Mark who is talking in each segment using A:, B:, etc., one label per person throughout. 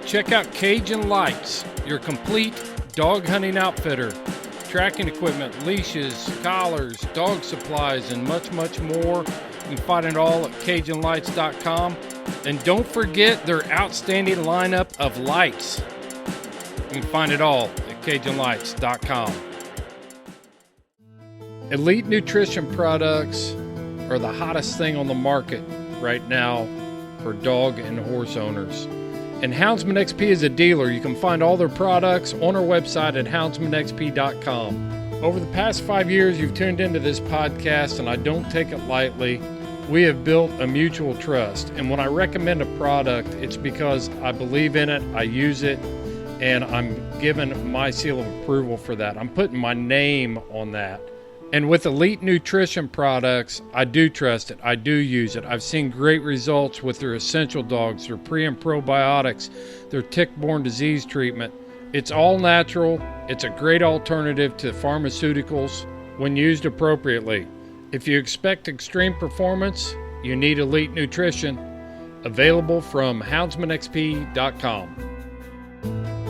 A: check out Cajun Lights, your complete dog hunting outfitter. Tracking equipment, leashes, collars, dog supplies, and much, much more. You can find it all at CajunLights.com. And don't forget their outstanding lineup of lights. You can find it all at CajunLights.com. Elite nutrition products are the hottest thing on the market right now for dog and horse owners. And Houndsman XP is a dealer. You can find all their products on our website at houndsmanxp.com. Over the past 5 years, you've tuned into this podcast, and I don't take it lightly. We have built a mutual trust. And when I recommend a product, it's because I believe in it, I use it, and I'm given my seal of approval for that. I'm putting my name on that. And with Elite Nutrition products, I do trust it. I do use it. I've seen great results with their essential dogs, their pre and probiotics, their tick-borne disease treatment. It's all natural. It's a great alternative to pharmaceuticals when used appropriately. If you expect extreme performance, you need Elite Nutrition. Available from houndsmanxp.com.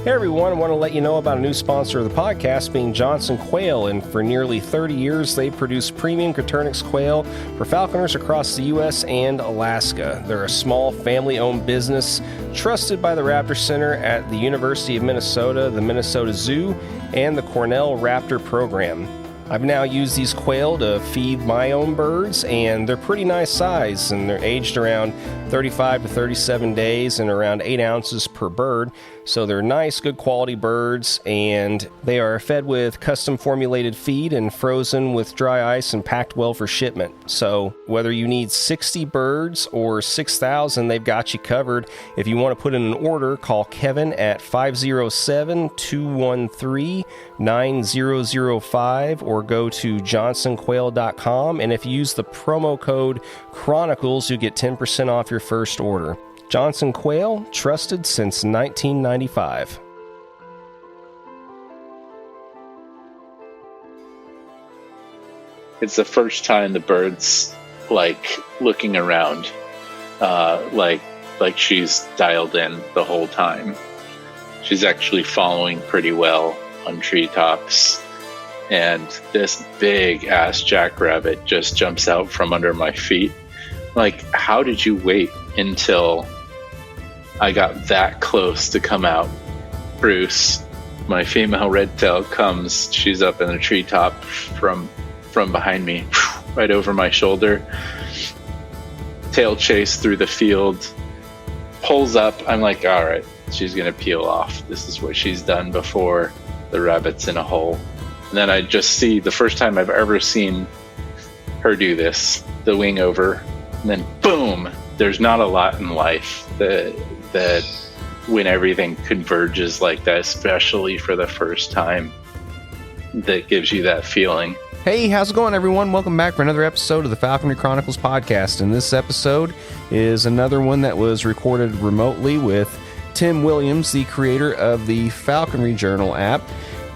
B: Hey everyone, I want to let you know about a new sponsor of the podcast, being Johnson Quail, and for nearly 30 years they produce premium Coturnix quail for falconers across the U.S. and Alaska. They're a small family-owned business trusted by the Raptor Center at the University of Minnesota, the Minnesota Zoo, and the Cornell Raptor Program. I've now used these quail to feed my own birds, and they're pretty nice size, and they're aged around 35 to 37 days and around 8 ounces per bird. So they're nice, good quality birds, and they are fed with custom formulated feed and frozen with dry ice and packed well for shipment. So whether you need 60 birds or 6,000, they've got you covered. If you want to put in an order, call Kevin at 507-213-9005 or go to johnsonquail.com. And if you use the promo code Chronicles, you get 10% off your first order. Johnson Quail, trusted since 1995.
C: It's the first time the bird's like looking around, like she's dialed in the whole time. She's actually following pretty well on treetops, and this big ass jackrabbit just jumps out from under my feet. Like, how did you wait until I got that close to come out? Bruce, my female redtail, comes. She's up in the treetop from behind me, right over my shoulder. Tail chase through the field, pulls up. I'm like, all right, she's gonna peel off. This is what she's done before. The rabbit's in a hole. And then I just see, the first time I've ever seen her do this, the wing over, and then boom. There's not a lot in life that when everything converges like that, especially for the first time, that gives you that feeling.
B: Hey, how's it going, everyone? Welcome back for another episode of the Falconry Chronicles podcast. And this episode is another one that was recorded remotely with Tim Williams, the creator of the Falconry Journal app.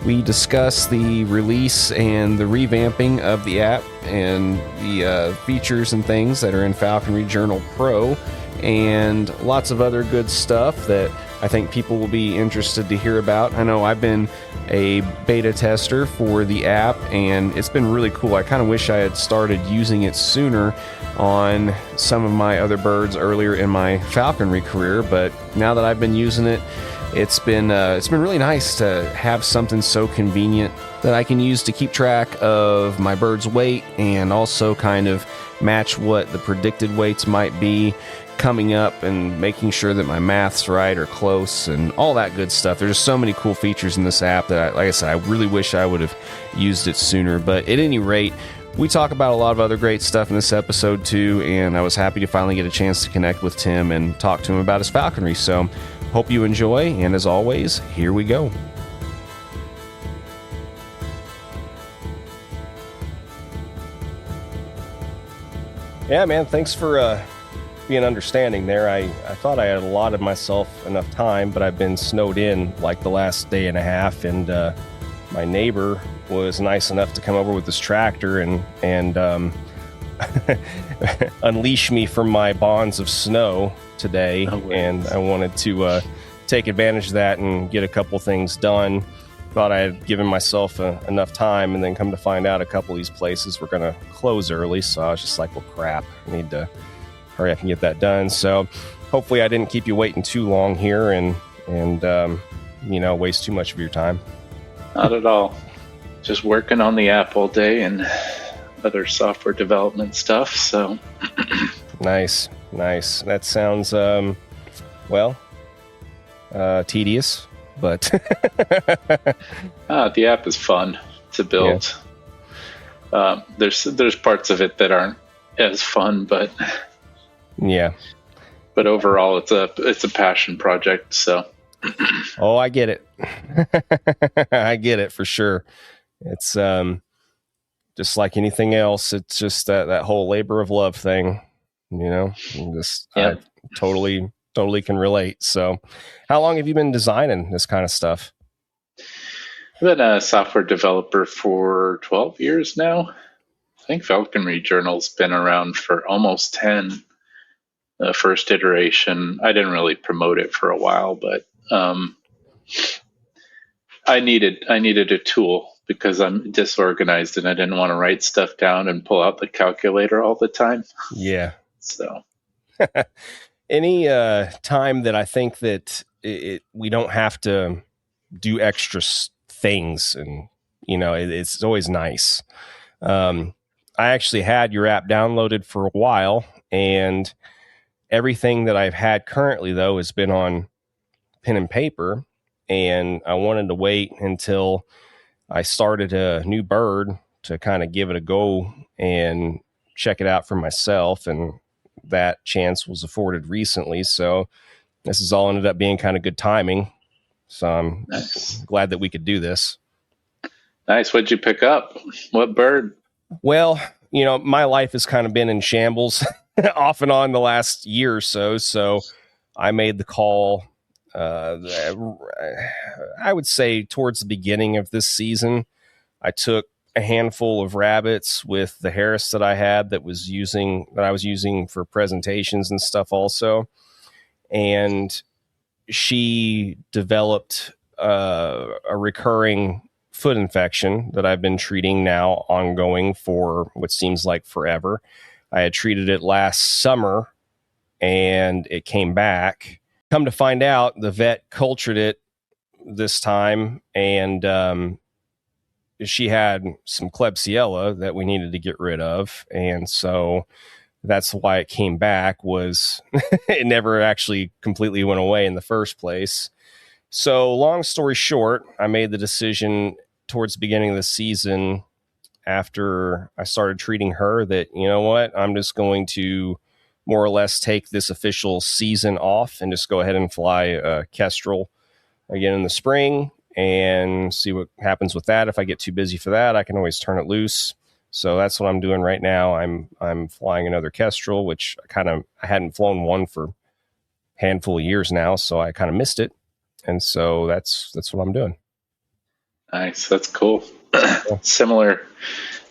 B: We discuss the release and the revamping of the app and the features and things that are in Falconry Journal Pro, and lots of other good stuff that I think people will be interested to hear about. I know I've been a beta tester for the app, and it's been really cool. I kind of wish I had started using it sooner on some of my other birds earlier in my falconry career, but now that I've been using it, it's been really nice to have something so convenient that I can use to keep track of my bird's weight and also kind of match what the predicted weights might be coming up and making sure that my math's right or close and all that good stuff. There's just so many cool features in this app that, like I said, I really wish I would have used it sooner. But at any rate, we talk about a lot of other great stuff in this episode too, and I was happy to finally get a chance to connect with Tim and talk to him about his falconry. So hope you enjoy, and as always, here we go. Yeah, man, thanks for being understanding there. I thought I had allotted myself enough time, but I've been snowed in like the last day and a half, and my neighbor was nice enough to come over with his tractor and unleash me from my bonds of snow today. And I wanted to take advantage of that and get a couple things done. Thought I had given myself enough time, and then come to find out a couple of these places were going to close early. So I was just like, well, crap, I need to hurry up and get that done. So hopefully I didn't keep you waiting too long here and waste too much of your time.
C: Not at all. Just working on the app all day and other software development stuff. So
B: Nice. That sounds, tedious, but
C: the app is fun to build. Yeah. There's parts of it that aren't as fun, but
B: yeah.
C: But overall, it's a passion project. So.
B: Oh, I get it. I get it for sure. It's just like anything else. It's just that whole labor of love thing, I totally can relate. So how long have you been designing this kind of stuff?
C: I've been a software developer for 12 years now. I think Falconry Journal's been around for almost 10. The first iteration, I didn't really promote it for a while, but I needed a tool because I'm disorganized and I didn't want to write stuff down and pull out the calculator all the time.
B: Yeah.
C: So
B: any time that I think that we don't have to do extra things, and it's always nice. I actually had your app downloaded for a while, and everything that I've had currently though has been on pen and paper, and I wanted to wait until I started a new bird to kind of give it a go and check it out for myself, and that chance was afforded recently. So this has all ended up being kind of good timing. So I'm glad that we could do this.
C: Nice. What'd you pick up? What bird?
B: Well, my life has kind of been in shambles off and on the last year or so. So I made the call, I would say towards the beginning of this season. I took a handful of rabbits with the Harris that I had that I was using for presentations and stuff also. And she developed a recurring foot infection that I've been treating now ongoing for what seems like forever. I had treated it last summer and it came back. Come to find out, the vet cultured it this time, and she had some Klebsiella that we needed to get rid of. And so that's why it came back, was it never actually completely went away in the first place. So long story short, I made the decision towards the beginning of the season, after I started treating her, that, I'm just going to more or less take this official season off and just go ahead and fly Kestrel again in the spring and see what happens with that. If I get too busy for that, I can always turn it loose. So that's what I'm doing right now. I'm flying another Kestrel, which I hadn't flown one for a handful of years now, so I kind of missed it. And so that's what I'm doing.
C: Nice. That's cool. Similar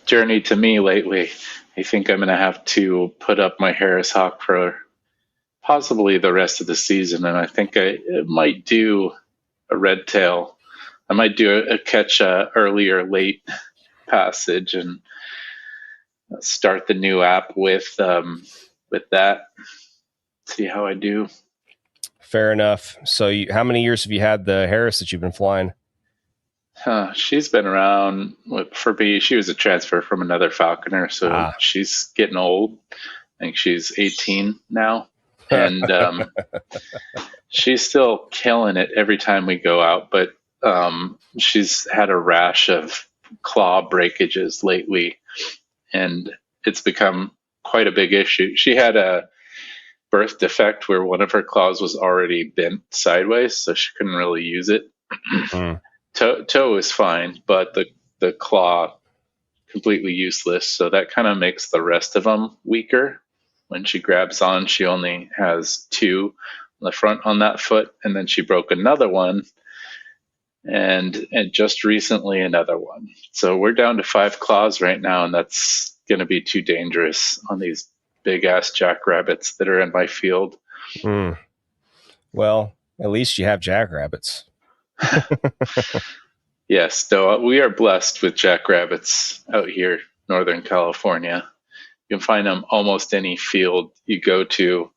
C: journey to me lately. I think I'm going to have to put up my Harris Hawk for possibly the rest of the season. And I think I might do a red tail. I might do a catch early or late passage and start the new app with that. See how I do.
B: Fair enough. So how many years have you had the Harris that you've been flying?
C: She's been around for me. She was a transfer from another Falconer, so she's getting old. I think she's 18 now, and she's still killing it every time we go out. But she's had a rash of claw breakages lately, and it's become quite a big issue. She had a birth defect where one of her claws was already bent sideways, so she couldn't really use it. Toe is fine, but the claw completely useless. So that kind of makes the rest of them weaker. When she grabs on, she only has 2 on the front on that foot, and then she broke another one, and just recently another one. So we're down to 5 claws right now, and that's going to be too dangerous on these big ass jackrabbits that are in my field.
B: Well, At least you have jackrabbits.
C: Yes, though we are blessed with jackrabbits out here, Northern California. You can find them almost any field you go to.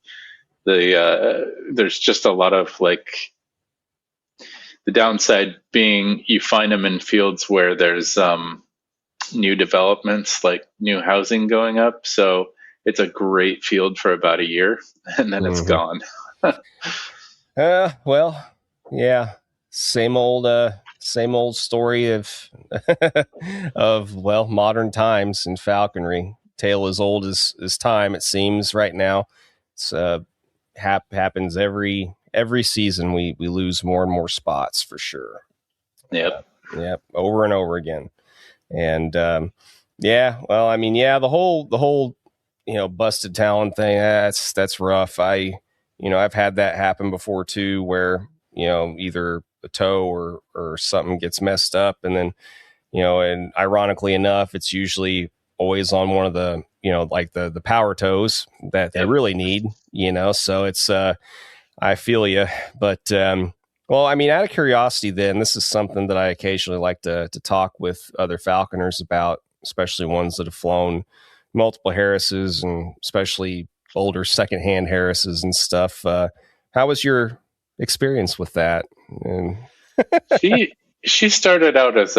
C: There's just a lot of like, the downside being you find them in fields where there's new developments, like new housing going up. So it's a great field for about a year, and then it's gone.
B: Well, yeah, same old story of modern times in falconry. Tale as old as time, it seems right now. It's happens every season. We lose more and more spots for sure.
C: Yep.
B: Yep. Over and over again. And the whole busted talon thing, that's rough. I've had that happen before too, where either a toe or something gets messed up, and then and ironically enough, it's usually always on one of the like the power toes that they really need, so it's I feel you. But out of curiosity, then, this is something that I occasionally like to talk with other falconers about, especially ones that have flown multiple Harrises, and especially older secondhand Harrises and stuff. How was your experience with that? And
C: she started out as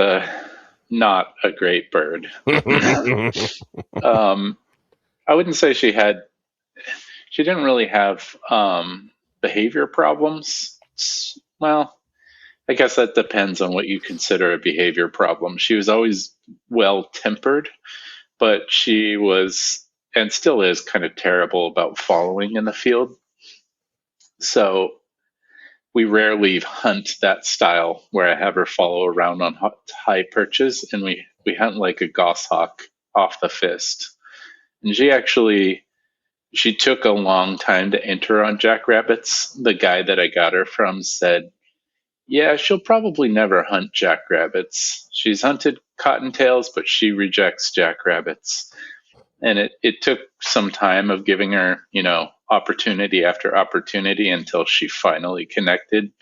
C: not a great bird. I wouldn't say she didn't really have behavior problems. Well, I guess that depends on what you consider a behavior problem. She was always well-tempered, but she was, and still is, kind of terrible about following in the field. So we rarely hunt that style where I have her follow around on high perches, and we hunt like a goshawk off the fist. And she took a long time to enter on jackrabbits. The guy that I got her from said, yeah, she'll probably never hunt jackrabbits. She's hunted cottontails, but she rejects jackrabbits. And it took some time of giving her, opportunity after opportunity until she finally connected.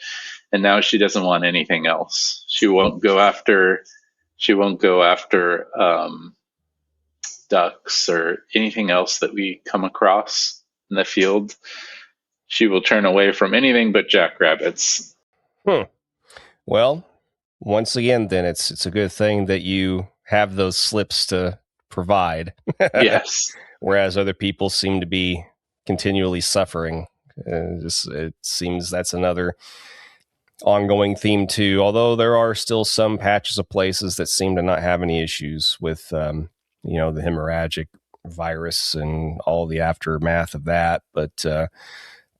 C: And now she doesn't want anything else. She won't go after ducks or anything else that we come across in the field. She will turn away from anything but jackrabbits.
B: Well, once again, then it's a good thing that you have those slips to provide.
C: Yes.
B: Whereas other people seem to be continually suffering. It seems that's another ongoing theme too. Although there are still some patches of places that seem to not have any issues with, the hemorrhagic virus and all the aftermath of that. But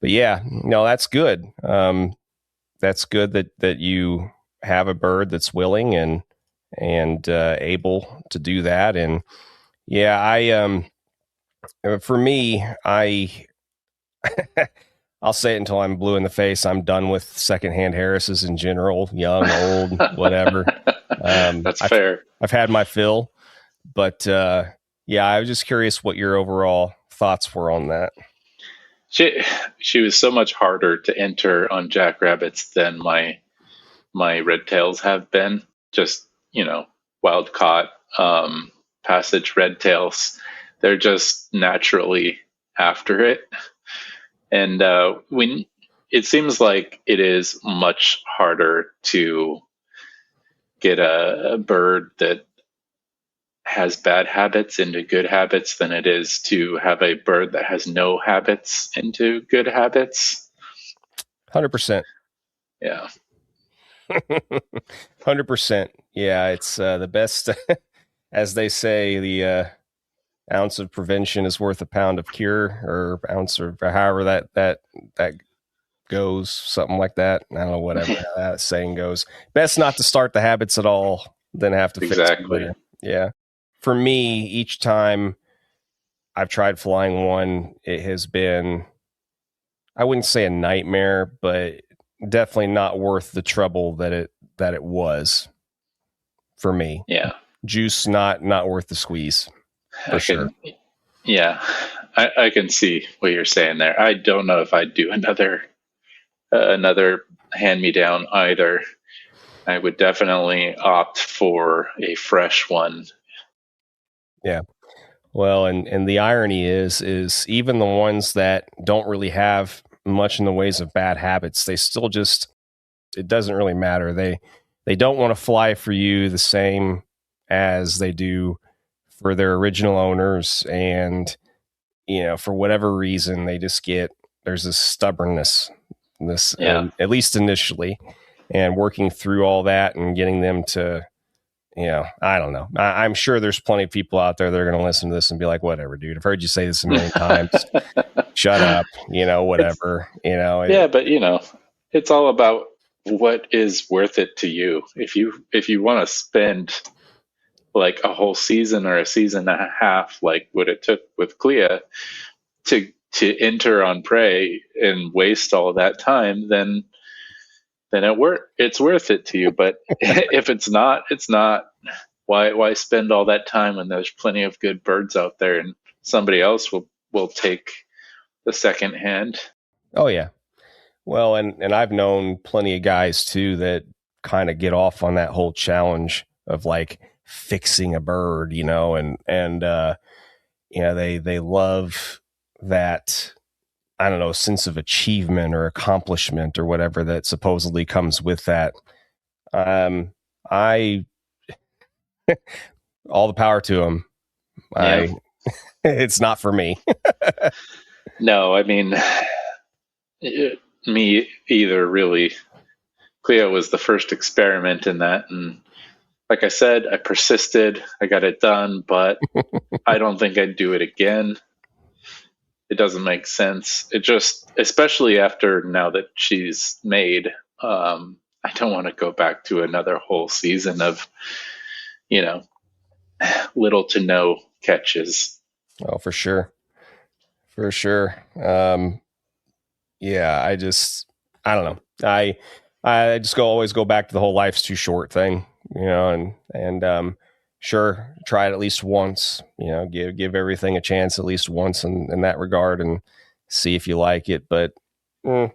B: yeah, that's good. That's good that you have a bird that's willing and able to do that. And yeah, for me, I'll say it until I'm blue in the face. I'm done with secondhand Harrises in general, young, old, whatever.
C: That's fair.
B: I've had my fill, but I was just curious what your overall thoughts were on that.
C: She was so much harder to enter on jackrabbits than my red tails have been. Just, wild caught passage red tails. They're just naturally after it. And when it seems like it is much harder to get a bird that has bad habits into good habits than it is to have a bird that has no habits into good habits.
B: 100%.
C: Yeah.
B: 100%. Yeah, it's the best. As they say, the ounce of prevention is worth a pound of cure, or ounce, or however that goes, something like that. I don't know, whatever that saying goes. Best not to start the habits at all, than have to fix them later. Yeah. For me, each time I've tried flying one, it has been, I wouldn't say a nightmare, but definitely not worth the trouble that it was for me.
C: Yeah.
B: Juice not worth the squeeze. For sure.
C: Yeah. I can see what you're saying there. I don't know if I'd do another another hand-me-down either. I would definitely opt for a fresh one.
B: Yeah. Well, and the irony is even the ones that don't really have much in the ways of bad habits, they still just, it doesn't really matter. They don't want to fly for you the same as they do for their original owners, and for whatever reason they just there's this stubbornness, at least initially, and working through all that and getting them to, I don't know. I'm sure there's plenty of people out there that are going to listen to this and be like, whatever, dude, I've heard you say this a million times. Shut up, whatever,
C: Yeah, but it's all about what is worth it to you. If you want to spend like a whole season or a season and a half, like what it took with Clea to enter on prey and waste all that time, then it's worth it to you. But if it's not, why spend all that time when there's plenty of good birds out there and somebody else will take the second hand?
B: Oh yeah. Well, and I've known plenty of guys too that kind of get off on that whole challenge of like fixing a bird, and they love that, I don't know, sense of achievement or accomplishment or whatever that supposedly comes with that. I all the power to them.
C: Yeah.
B: It's not for me.
C: No, I mean, me either, really. Cleo was the first experiment in that, and like I said, I persisted. I got it done, but I don't think I'd do it again. It doesn't make sense. It just, especially after now that she's made, I don't want to go back to another whole season of, little to no catches.
B: Oh, for sure. For sure. Yeah, I don't know. I just always go back to the whole life's too short thing, and sure, try it at least once, give everything a chance at least once in that regard and see if you like it. But, I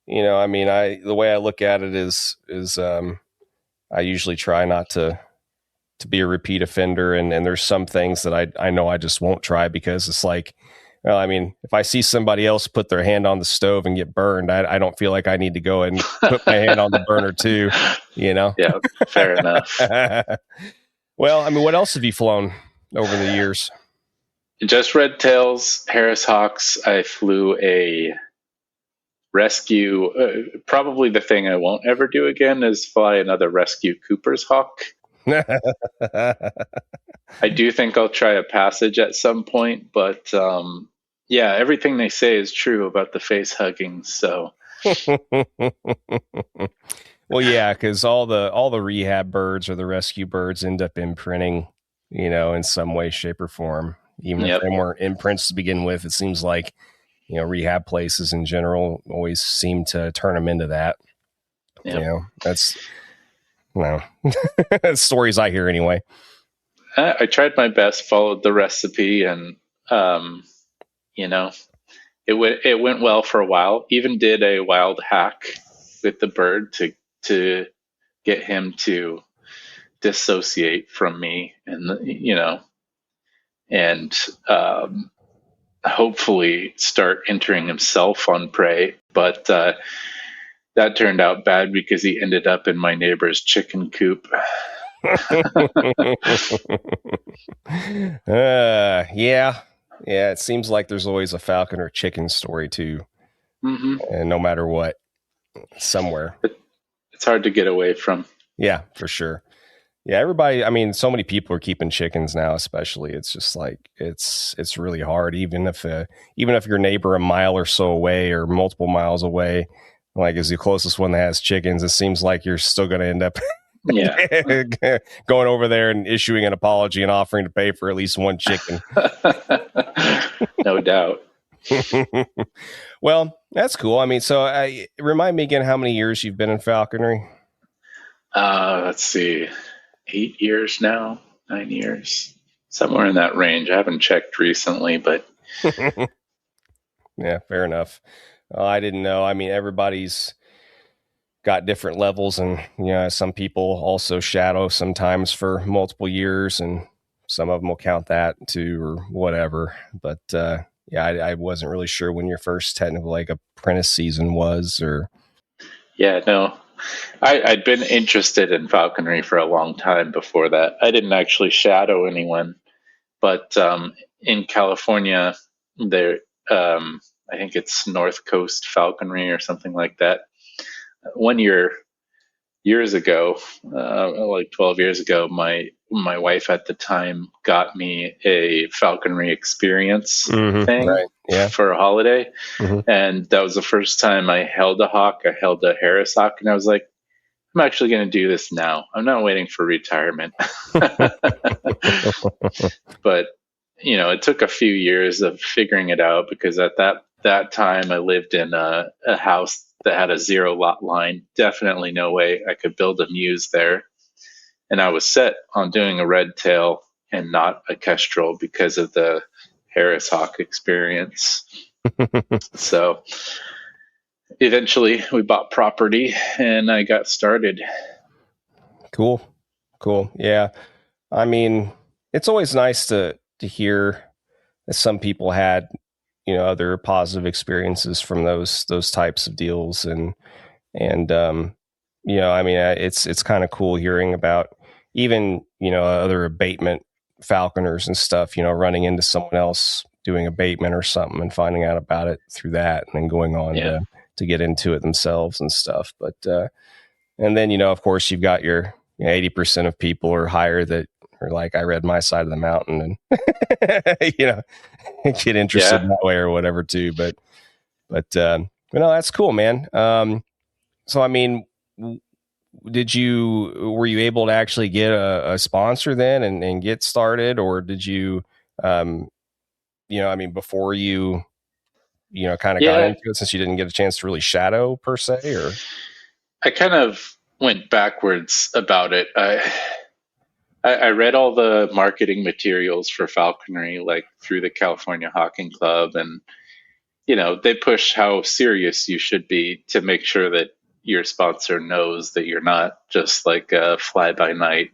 B: mean, the way I look at it is I usually try not to be a repeat offender. And there's some things that I know I just won't try because it's like, well, I mean, if I see somebody else put their hand on the stove and get burned, I don't feel like I need to go and put my hand on the burner too,
C: Yeah, fair enough.
B: Well, I mean, what else have you flown over the years?
C: Just red tails, Harris hawks. I flew a rescue. Probably the thing I won't ever do again is fly another rescue Cooper's hawk. I do think I'll try a passage at some point, but yeah, everything they say is true about the face hugging. So,
B: well, yeah, because all the rehab birds or the rescue birds end up imprinting, in some way, shape, or form. Even if they weren't imprints to begin with, it seems like rehab places in general always seem to turn them into that.
C: Yep.
B: That's stories I hear anyway.
C: I tried my best, followed the recipe, and it went well for a while. Even did a wild hack with the bird to get him to dissociate from me, and hopefully start entering himself on prey. But that turned out bad because he ended up in my neighbor's chicken coop.
B: Yeah, it seems like there's always a falcon or chicken story too.
C: Mm-hmm.
B: And no matter what, somewhere
C: it's hard to get away from.
B: Yeah, for sure. Yeah, everybody, I mean, so many people are keeping chickens now, especially. It's just like it's really hard, even if your neighbor a mile or so away or multiple miles away, like, is the closest one that has chickens. It seems like you're still going to end up going over there and issuing an apology and offering to pay for at least one chicken.
C: No doubt.
B: Well, that's cool. I mean, so remind me again how many years you've been in falconry?
C: Let's see, 8 years now, 9 years, somewhere in that range. I haven't checked recently, but
B: yeah, fair enough. I didn't know. I mean, everybody's got different levels, and some people also shadow sometimes for multiple years, and some of them will count that too or whatever. But yeah, I wasn't really sure when your first technical like apprentice season was, or
C: Yeah, no, I'd been interested in falconry for a long time before that. I didn't actually shadow anyone, but in California, there, I think it's North Coast Falconry or something like that. One year, years ago, like 12 years ago, my wife at the time got me a falconry experience thing
B: right, yeah,
C: for a holiday, and that was the first time I held a hawk. I held a Harris hawk, and I was like, I'm actually going to do this now. I'm not waiting for retirement. But it took a few years of figuring it out, because at that time I lived in a house that had a 0 lot line. Definitely no way I could build a muse there. And I was set on doing a red tail and not a kestrel because of the Harris hawk experience. So eventually we bought property and I got started.
B: Cool. Yeah, I mean, it's always nice to hear that some people had other positive experiences from those types of deals, and I mean, it's kind of cool hearing about even other abatement falconers and stuff, running into someone else doing abatement or something and finding out about it through that, and then going on to get into it themselves and stuff. But and then of course you've got your 80% of people or higher that are like, I read my side of the mountain, and get interested that way or whatever too. But no, that's cool, man. So I mean, were you able to actually get a sponsor then and get started, or did you I mean, before you kind of got into it, since you didn't get a chance to really shadow per se? Or
C: I kind of went backwards about it. I read all the marketing materials for falconry, like through the California Hawking Club, and they push how serious you should be to make sure that your sponsor knows that you're not just like a fly by night.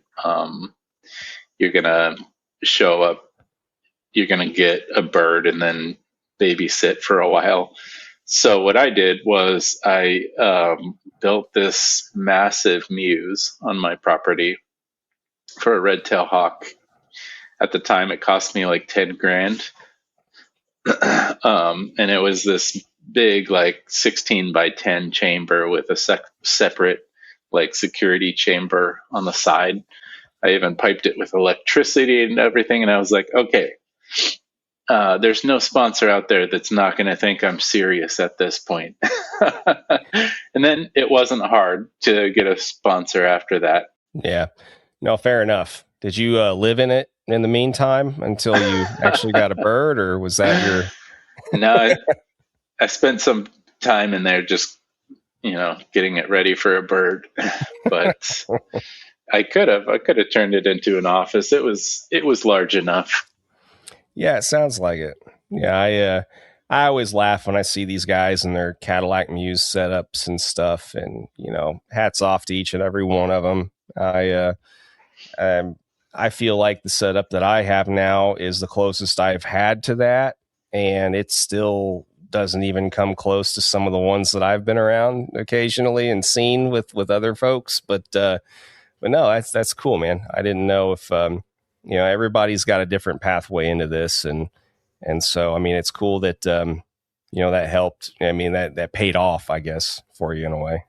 C: You're gonna show up, you're gonna get a bird, and then babysit for a while. So what I did was I built this massive muse on my property for a red tail hawk. At the time, it cost me like 10 grand. And it was this big, like 16 by 10 chamber with a separate like security chamber on the side. I even piped it with electricity and everything. And I was like, okay, there's no sponsor out there that's not going to think I'm serious at this point. And then it wasn't hard to get a sponsor after that.
B: Yeah, no, fair enough. Did you live in it in the meantime until you actually got a bird, or was that your...
C: No, I spent some time in there just, getting it ready for a bird. But I could have turned it into an office. It was large enough.
B: Yeah, it sounds like it. Yeah, I always laugh when I see these guys and their Cadillac Muse setups and stuff, and hats off to each and every one of them. I feel like the setup that I have now is the closest I've had to that, and it still doesn't even come close to some of the ones that I've been around occasionally and seen with other folks. But no, that's cool, man. I didn't know if everybody's got a different pathway into this, and so I mean, it's cool that that helped. I mean, that paid off, I guess, for you in a way.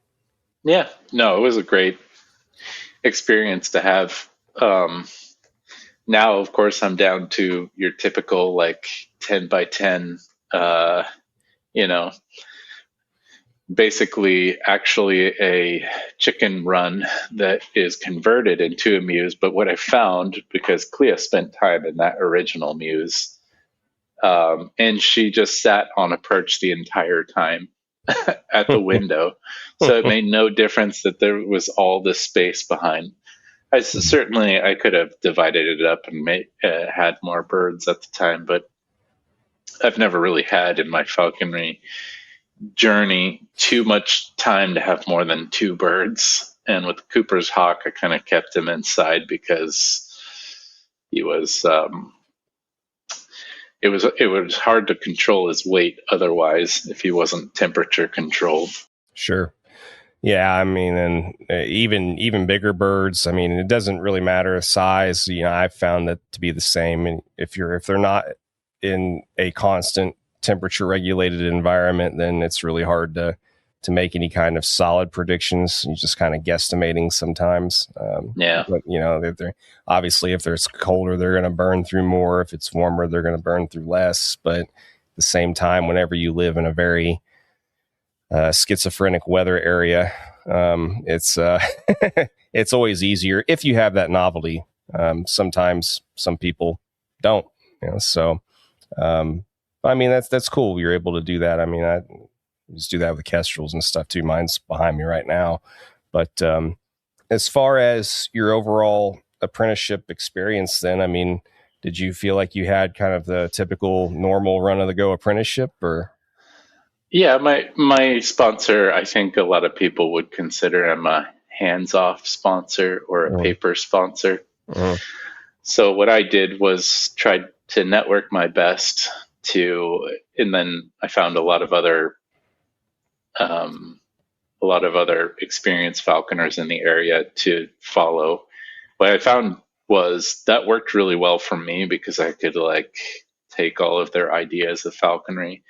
C: Yeah, no, it was a great experience to have. Now, of course, I'm down to your typical like 10 by 10, basically actually a chicken run that is converted into a muse. But what I found, because Clea spent time in that original muse, and she just sat on a perch the entire time at the window. So it made no difference that there was all this space behind. I could have divided it up and had more birds at the time, but I've never really had in my falconry journey too much time to have more than two birds. And with Cooper's hawk, I kind of kept him inside because he was it was hard to control his weight otherwise if he wasn't temperature controlled.
B: Sure. Yeah, I mean, and even bigger birds, I mean, it doesn't really matter the size. You know, I've found that to be the same. And if they're not in a constant temperature regulated environment, then it's really hard to make any kind of solid predictions. You're just kind of guesstimating sometimes. But, you know, they're obviously, if it's colder, they're going to burn through more. If it's warmer, they're going to burn through less. But at the same time, whenever you live in a very schizophrenic weather area, it's it's always easier if you have that novelty. Sometimes some people don't, you know, so I mean, that's cool. You're able to do that. I mean, I just do that with kestrels and stuff too. Mine's behind me right now. But as far as your overall apprenticeship experience, then, I mean, did you feel like you had kind of the typical normal run of the go apprenticeship, or?
C: Yeah, my sponsor, I think a lot of people would consider him a hands-off sponsor or a paper sponsor. So what I did was tried to network my best and then I found a lot of other experienced falconers in the area to follow. What I found was that worked really well for me because I could take all of their ideas of falconry,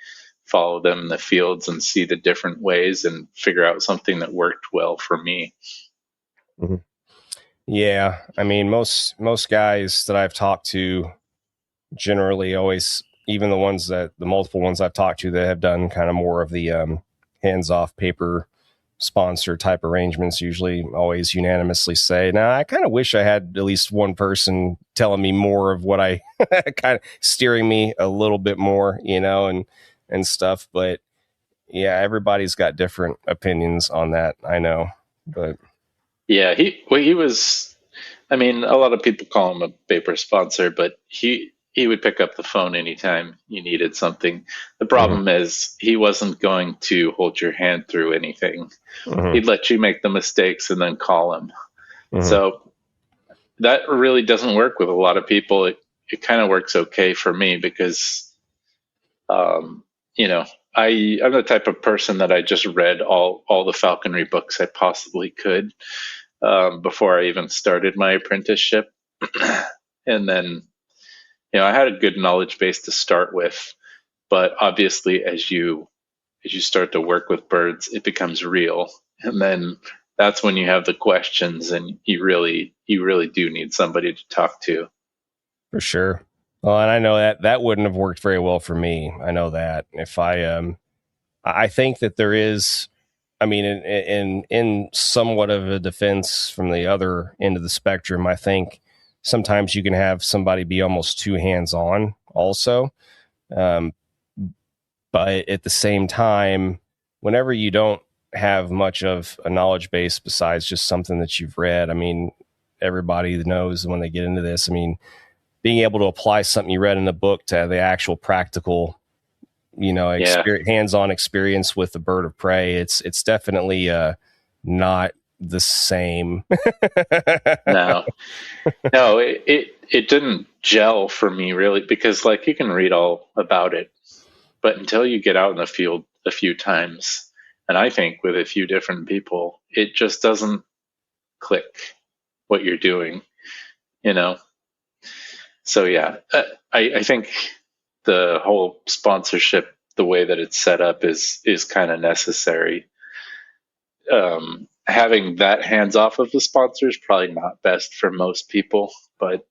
C: follow them in the fields and see the different ways and figure out something that worked well for me.
B: Mm-hmm. Yeah. I mean, most guys that I've talked to generally always, even the multiple ones I've talked to that have done kind of more of the hands-off paper sponsor type arrangements, usually always unanimously say, now I kind of wish I had at least one person telling me more of what I kind of steering me a little bit more, you know, and stuff. But yeah, everybody's got different opinions on that, I know. But
C: yeah, he was, I mean, a lot of people call him a paper sponsor, but he would pick up the phone anytime you needed something. The problem is he wasn't going to hold your hand through anything. He'd let you make the mistakes and then call him. So that really doesn't work with a lot of people. It kind of works okay for me because, you know, I'm the type of person that I just read all the falconry books I possibly could before I even started my apprenticeship. And then, you know, I had a good knowledge base to start with, but obviously as you start to work with birds, it becomes real. And then that's when you have the questions and you really do need somebody to talk to.
B: For sure. Well, and I know that wouldn't have worked very well for me. I know that. If I think that there is, I mean, in somewhat of a defense from the other end of the spectrum, I think sometimes you can have somebody be almost too hands-on also. But at the same time, whenever you don't have much of a knowledge base besides just something that you've read, I mean, everybody knows when they get into this, I mean, being able to apply something you read in a book to the actual practical, you know, hands-on experience with the bird of prey, it's definitely not the same.
C: No, it didn't gel for me really, because you can read all about it, but until you get out in the field a few times, and I think with a few different people, it just doesn't click what you're doing, you know? So yeah, I think the whole sponsorship, the way that it's set up is kind of necessary. Having that hands off of the sponsor is probably not best for most people, but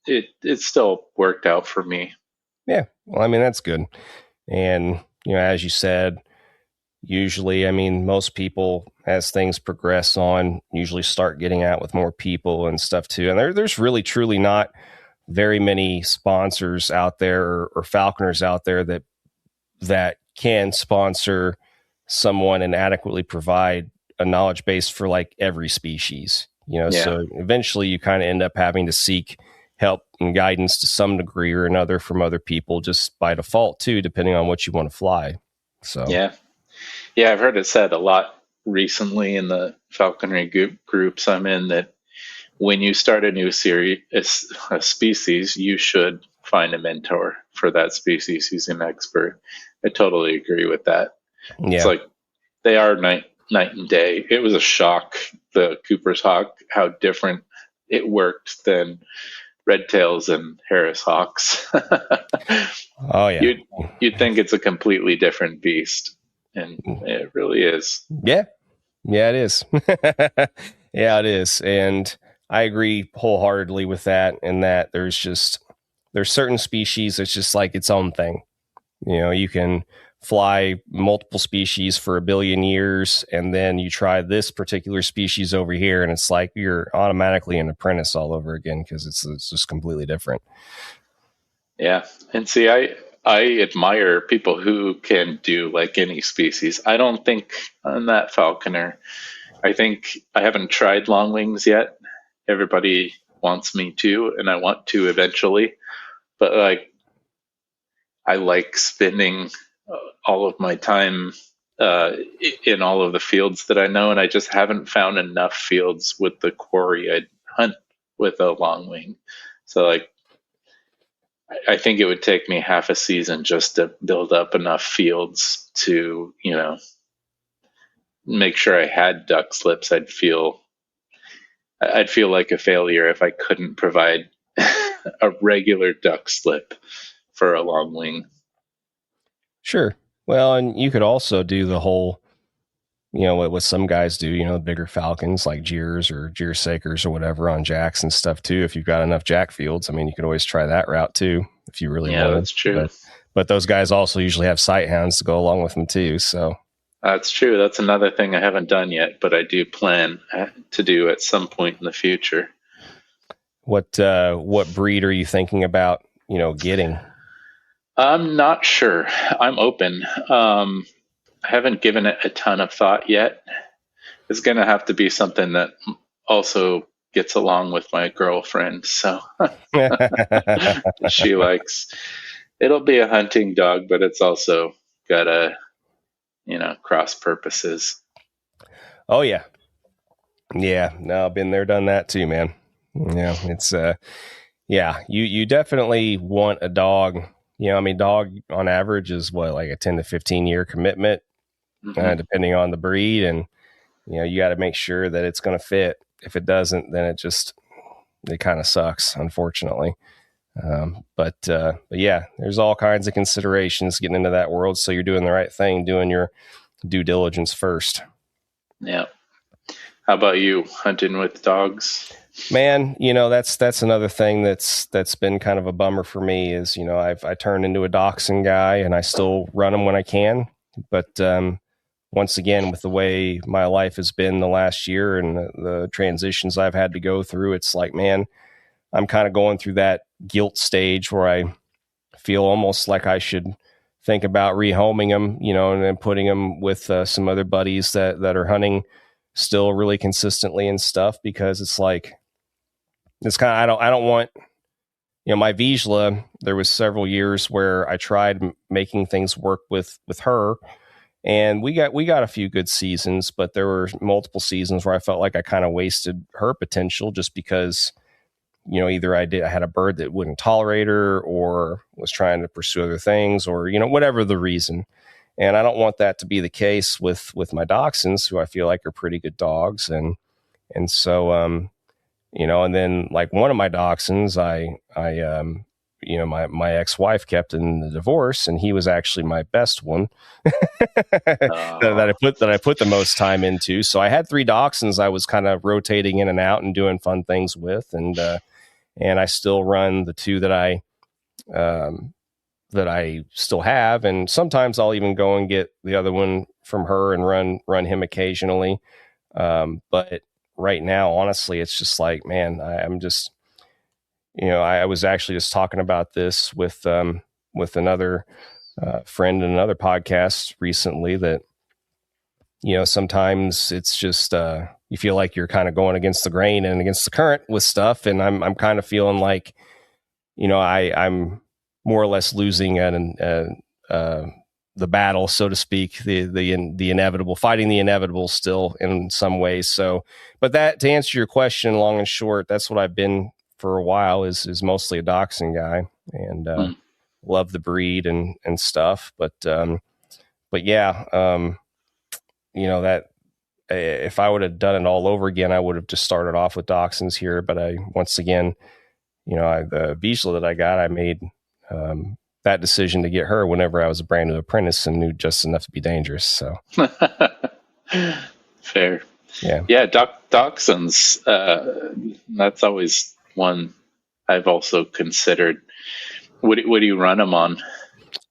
C: it still worked out for me.
B: Yeah. Well, I mean, that's good. And, you know, as you said, usually, I mean, most people, as things progress on, usually start getting out with more people and stuff too. And there's really, truly not very many sponsors out there or falconers out there that can sponsor someone and adequately provide a knowledge base for every species, you know. Yeah. So eventually you kind of end up having to seek help and guidance to some degree or another from other people, just by default too, depending on what you want to fly. So
C: yeah, Yeah, I've heard it said a lot recently in the falconry groups I'm in that when you start a new series, a species, you should find a mentor for that species who's an expert. I totally agree with that. It's
B: Yeah.
C: like they are night and day. It was a shock, the Cooper's hawk, how different it worked than red tails and Harris hawks.
B: Oh yeah.
C: You'd think it's a completely different beast, and it really is.
B: Yeah. Yeah, it is. Yeah, it is. And I agree wholeheartedly with that, in that there's certain species that's just like its own thing. You know, you can fly multiple species for 1 billion years, and then you try this particular species over here, and it's like you're automatically an apprentice all over again, because it's just completely different.
C: Yeah, and see, I admire people who can do like any species. I don't think I'm that falconer. I think I haven't tried long wings yet. Everybody wants me to, and I want to eventually. But like, I like spending all of my time in all of the fields that I know, and I just haven't found enough fields with the quarry I'd hunt with a long wing. So like, I think it would take me half a season just to build up enough fields to, make sure I had duck slips. I'd feel like a failure if I couldn't provide a regular duck slip for a long wing.
B: Sure. Well, and you could also do the whole, what some guys do, bigger falcons like jeers or jeer sakers or whatever on jacks and stuff too. If you've got enough jack fields, I mean, you could always try that route too if you really want.
C: Yeah, that's true.
B: But those guys also usually have sight hounds to go along with them too. So
C: that's true. That's another thing I haven't done yet, but I do plan to do at some point in the future.
B: What breed are you thinking about, getting?
C: I'm not sure. I'm open. I haven't given it a ton of thought yet. It's going to have to be something that also gets along with my girlfriend. So she likes, it'll be a hunting dog, but it's also got a, cross purposes.
B: Oh yeah. Yeah. No, I've been there, done that too, man. Yeah. It's, you definitely want a dog. Dog on average is like a 10 to 15 year commitment, depending on the breed. And, you got to make sure that it's going to fit. If it doesn't, then it kind of sucks, unfortunately. But yeah, there's all kinds of considerations getting into that world. So you're doing the right thing, doing your due diligence first.
C: Yeah. How about you, hunting with dogs?
B: Man, that's another thing that's been kind of a bummer for me is, I turned into a dachshund guy, and I still run them when I can. But once again, with the way my life has been the last year and the transitions I've had to go through, it's like, man, I'm kind of going through that guilt stage where I feel almost like I should think about rehoming them, and then putting them with some other buddies that are hunting still really consistently and stuff, because it's like, it's kind of, I don't want, my Vizsla, there was several years where I tried making things work with her, and we got a few good seasons, but there were multiple seasons where I felt like I kind of wasted her potential just because, either I had a bird that wouldn't tolerate her, or was trying to pursue other things, or, whatever the reason. And I don't want that to be the case with my dachshunds, who I feel like are pretty good dogs. And so, and then like one of my dachshunds, my ex-wife kept in the divorce, and he was actually my best one that I put the most time into. So I had 3 dachshunds I was kind of rotating in and out and doing fun things with. And I still run the 2 that I still have. And sometimes I'll even go and get the other one from her and run him occasionally. But right now, honestly, it's just like, man, I'm just, I was actually just talking about this with another friend in another podcast recently, that, sometimes it's just, you feel like you're kind of going against the grain and against the current with stuff. And I'm kind of feeling like, I'm more or less losing the battle, so to speak, the inevitable, fighting the inevitable still in some ways. So, but that, to answer your question, long and short, that's what I've been for a while, is mostly a dachshund guy, and love the breed and stuff. But yeah, that if I would have done it all over again, I would have just started off with dachshunds here. But once again, the Vizsla that I got, I made that decision to get her whenever I was a brand new apprentice and knew just enough to be dangerous. So
C: fair.
B: Yeah.
C: Dachshunds. That's always one I've also considered. What do you run them on?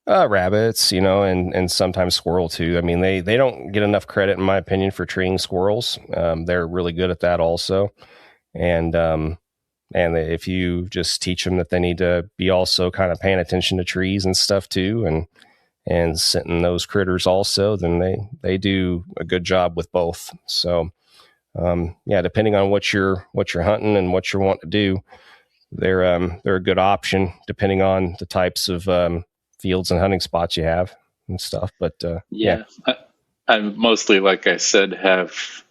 B: Rabbits, and sometimes squirrel too. I mean, they don't get enough credit, in my opinion, for treeing squirrels. They're really good at that also. And if you just teach them that they need to be also kind of paying attention to trees and stuff too, and scenting those critters also, then they do a good job with both. So, depending on what you're hunting and what you want to do, they're a good option depending on the types of fields and hunting spots you have and stuff. But
C: I mostly, like I said, have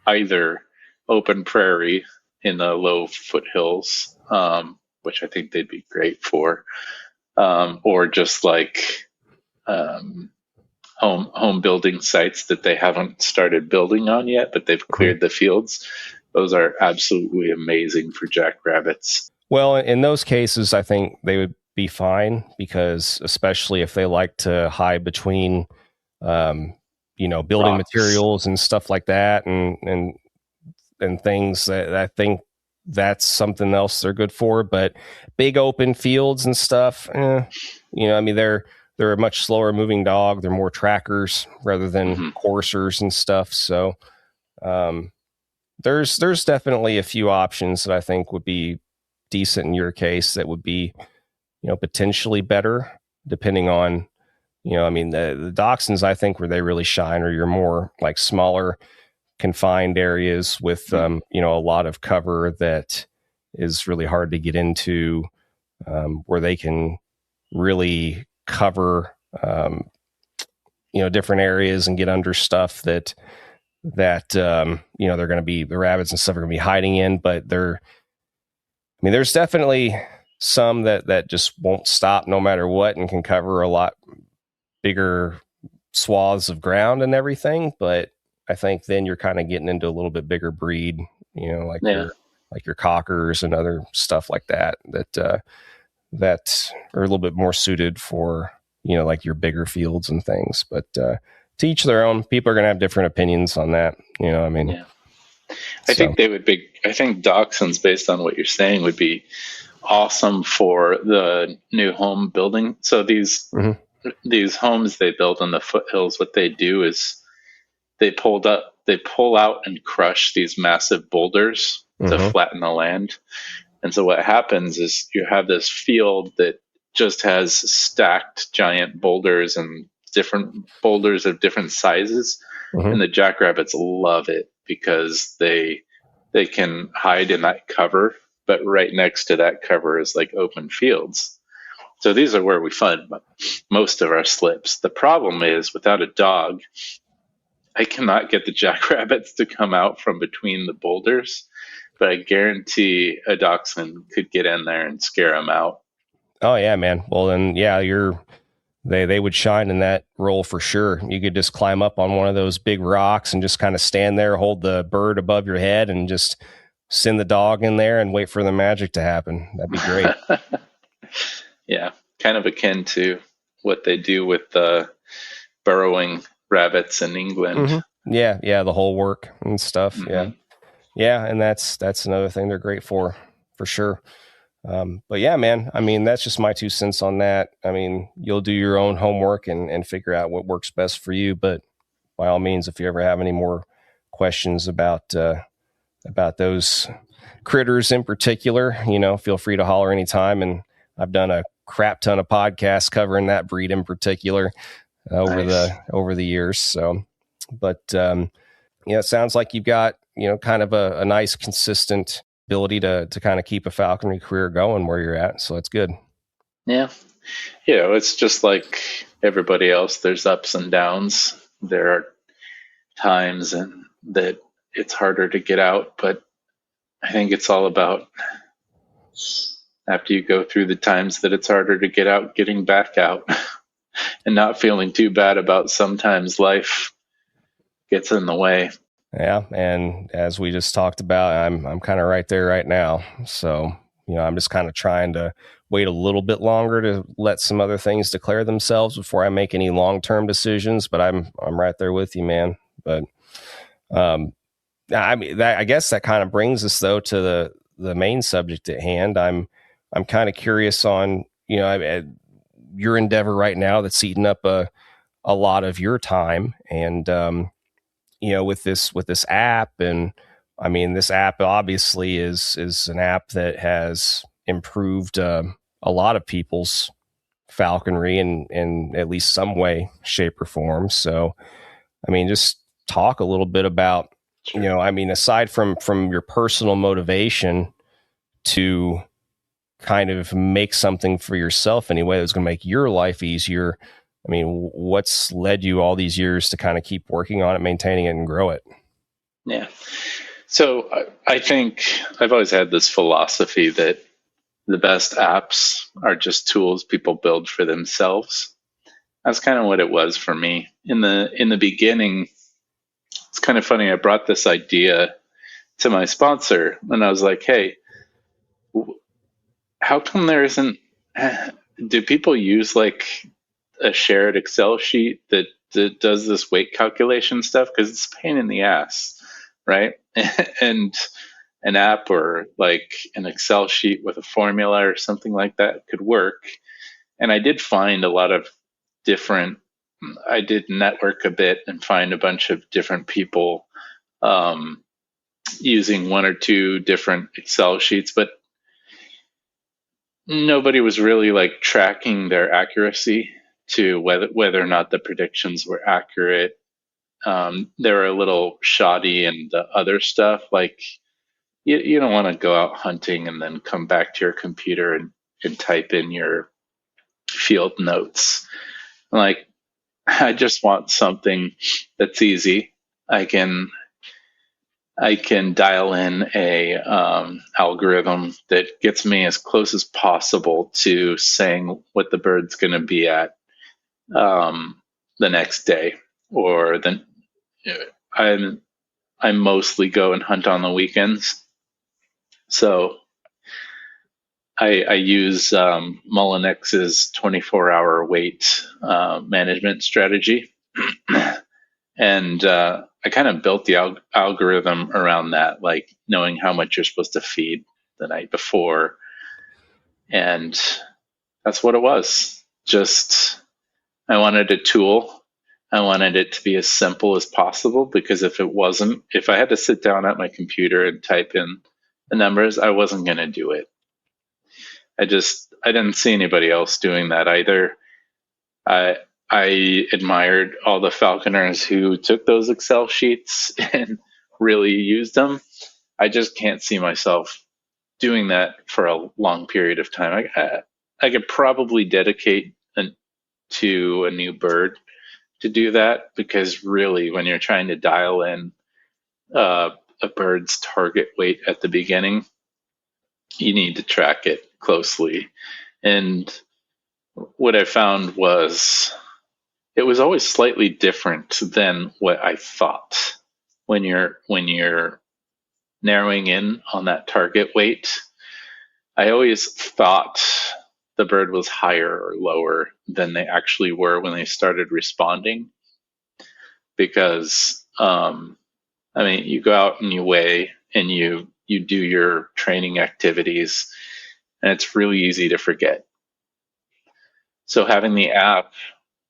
C: either open prairie in the low foothills, which I think they'd be great for, or just like home building sites that they haven't started building on yet, but they've cleared the fields. Those are absolutely amazing for jackrabbits.
B: Well, in those cases, I think they would be fine, because especially if they like to hide between, building
C: rocks,
B: materials and stuff like that, and things, that I think that's something else they're good for. But big open fields and stuff, I mean, they're a much slower moving dog. They're more trackers rather than coursers and stuff. So there's definitely a few options that I think would be decent in your case, that would be, potentially better depending on, the dachshunds, I think, where they really shine are your more like smaller confined areas with, a lot of cover that is really hard to get into, where they can really cover, different areas and get under stuff that they're going to be, the rabbits and stuff are going to be hiding in. But there's definitely some that just won't stop no matter what, and can cover a lot bigger swaths of ground and everything. But I think then you're kind of getting into a little bit bigger breed, your cockers and other stuff like that are a little bit more suited for, like your bigger fields and things. But to each their own. People are going to have different opinions on that.
C: Yeah. I think dachshunds, based on what you're saying, would be awesome for the new home building. So these homes they build on the foothills, what they do is they pull out and crush these massive boulders to flatten the land. And so what happens is you have this field that just has stacked giant boulders and different boulders of different sizes. And the jackrabbits love it because they can hide in that cover, but right next to that cover is like open fields. So these are where we find most of our slips. The problem is, without a dog, I cannot get the jackrabbits to come out from between the boulders, but I guarantee a dachshund could get in there and scare them out.
B: Oh yeah, man. Well then, yeah, they would shine in that role for sure. You could just climb up on one of those big rocks and just kind of stand there, hold the bird above your head, and just send the dog in there and wait for the magic to happen. That'd be great.
C: Yeah, kind of akin to what they do with the burrowing rabbits in England.
B: Yeah, the whole work and stuff. Yeah, and that's another thing they're great for sure. But yeah, man, I mean, that's just my 2 cents on that. I mean, you'll do your own homework and figure out what works best for you. But by all means, if you ever have any more questions about those critters in particular, feel free to holler anytime. And I've done a crap ton of podcasts covering that breed in particular over the years. So, but it sounds like you've got, kind of a nice consistent ability to kind of keep a falconry career going where you're at. So that's good.
C: Yeah. It's just like everybody else, there's ups and downs. There are times and that it's harder to get out, but I think it's all about, after you go through the times that it's harder to get out, getting back out and not feeling too bad about sometimes life gets in the way.
B: Yeah, and as we just talked about, I'm kind of right there right now. So, I'm just kind of trying to wait a little bit longer to let some other things declare themselves before I make any long-term decisions. But I'm right there with you, man. But I guess that kind of brings us though to the main subject at hand. I'm kind of curious on your endeavor right now that's eating up a lot of your time, and with this app. And I mean, this app obviously is an app that has improved a lot of people's falconry in at least some way, shape, or form. So, I mean, just talk a little bit about, aside from your personal motivation to kind of make something for yourself anyway that's going to make your life easier. I mean, what's led you all these years to kind of keep working on it, maintaining it, and grow it?
C: Yeah. So I think I've always had this philosophy that the best apps are just tools people build for themselves. That's kind of what it was for me. In the beginning, it's kind of funny. I brought this idea to my sponsor and I was like, hey, how come there isn't, do people use like a shared Excel sheet that does this weight calculation stuff? Because it's a pain in the ass, right? And an app or like an Excel sheet with a formula or something like that could work. And I did find a lot of I did network a bit and find a bunch of different people using one or two different Excel sheets, but nobody was really like tracking their accuracy to whether or not the predictions were accurate. They were a little shoddy, and the other stuff, like you don't want to go out hunting and then come back to your computer and type in your field notes. Like, I just want something that's easy. I can dial in a algorithm that gets me as close as possible to saying what the bird's going to be at the next day, or then I mostly go and hunt on the weekends. So I use Mullinex's 24-hour weight management strategy. And I kind of built the algorithm around that, like knowing how much you're supposed to feed the night before. And that's what it was. Just, I wanted a tool. I wanted it to be as simple as possible, because if I had to sit down at my computer and type in the numbers, I wasn't going to do it. I didn't see anybody else doing that either. I admired all the falconers who took those Excel sheets and really used them. I just can't see myself doing that for a long period of time. I could probably dedicate to a new bird to do that, because really, when you're trying to dial in a bird's target weight at the beginning, you need to track it closely. And what I found was it was always slightly different than what I thought. When you're narrowing in on that target weight, I always thought the bird was higher or lower than they actually were when they started responding. Because you go out and you weigh and you do your training activities, and it's really easy to forget. So having the app,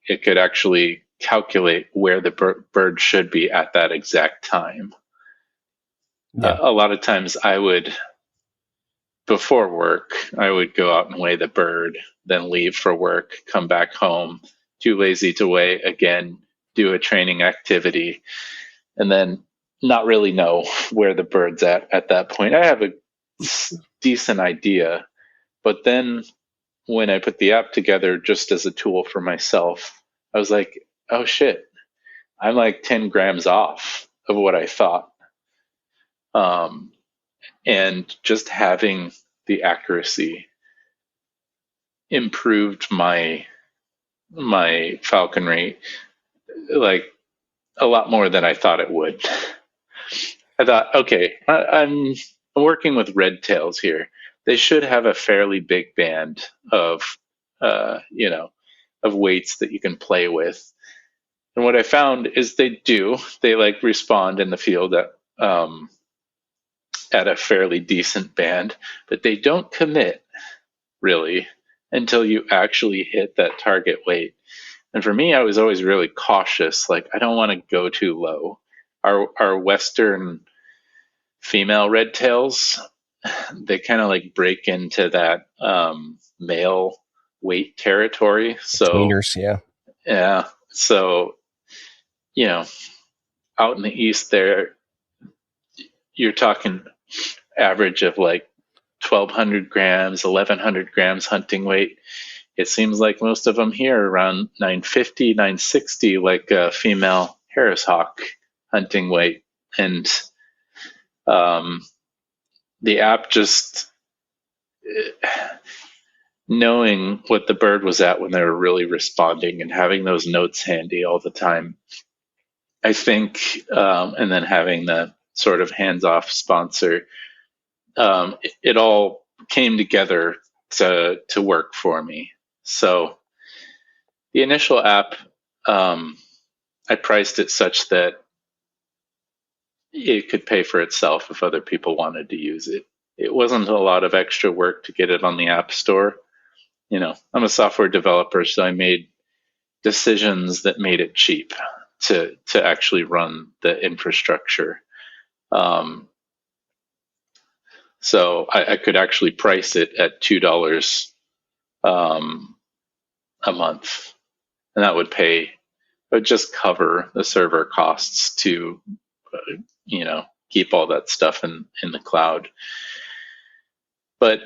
C: it could actually calculate where the bird should be at that exact time. Yeah. A lot of times before work, I would go out and weigh the bird, then leave for work, come back home, too lazy to weigh again, do a training activity, and then not really know where the bird's at that point. I have a decent idea, but then when I put the app together just as a tool for myself, I was like, oh shit, I'm like 10 grams off of what I thought. And just having the accuracy improved my falconry like a lot more than I thought it would. I thought, okay, I'm working with red tails here. They should have a fairly big band of, of weights that you can play with. And what I found is they do. They like respond in the field at a fairly decent band, but they don't commit really until you actually hit that target weight. And for me, I was always really cautious. Like, I don't want to go too low. Our Western female red tails, they kind of like break into that male weight territory. So,
B: Tweeners, yeah.
C: yeah. So, out in the East there, you're talking average of like 1,200 grams, 1,100 grams hunting weight. It seems like most of them here around 950, 960, like a female Harris hawk hunting weight. And the app just knowing what the bird was at when they were really responding and having those notes handy all the time, I think, and then having the sort of hands-off sponsor, it all came together to work for me. So the initial app, I priced it such that it could pay for itself if other people wanted to use it. It wasn't a lot of extra work to get it on the App Store. I'm a software developer, so I made decisions that made it cheap to actually run the infrastructure. So I could actually price it at $2 a month, and that would just cover the server costs to, keep all that stuff in the cloud. But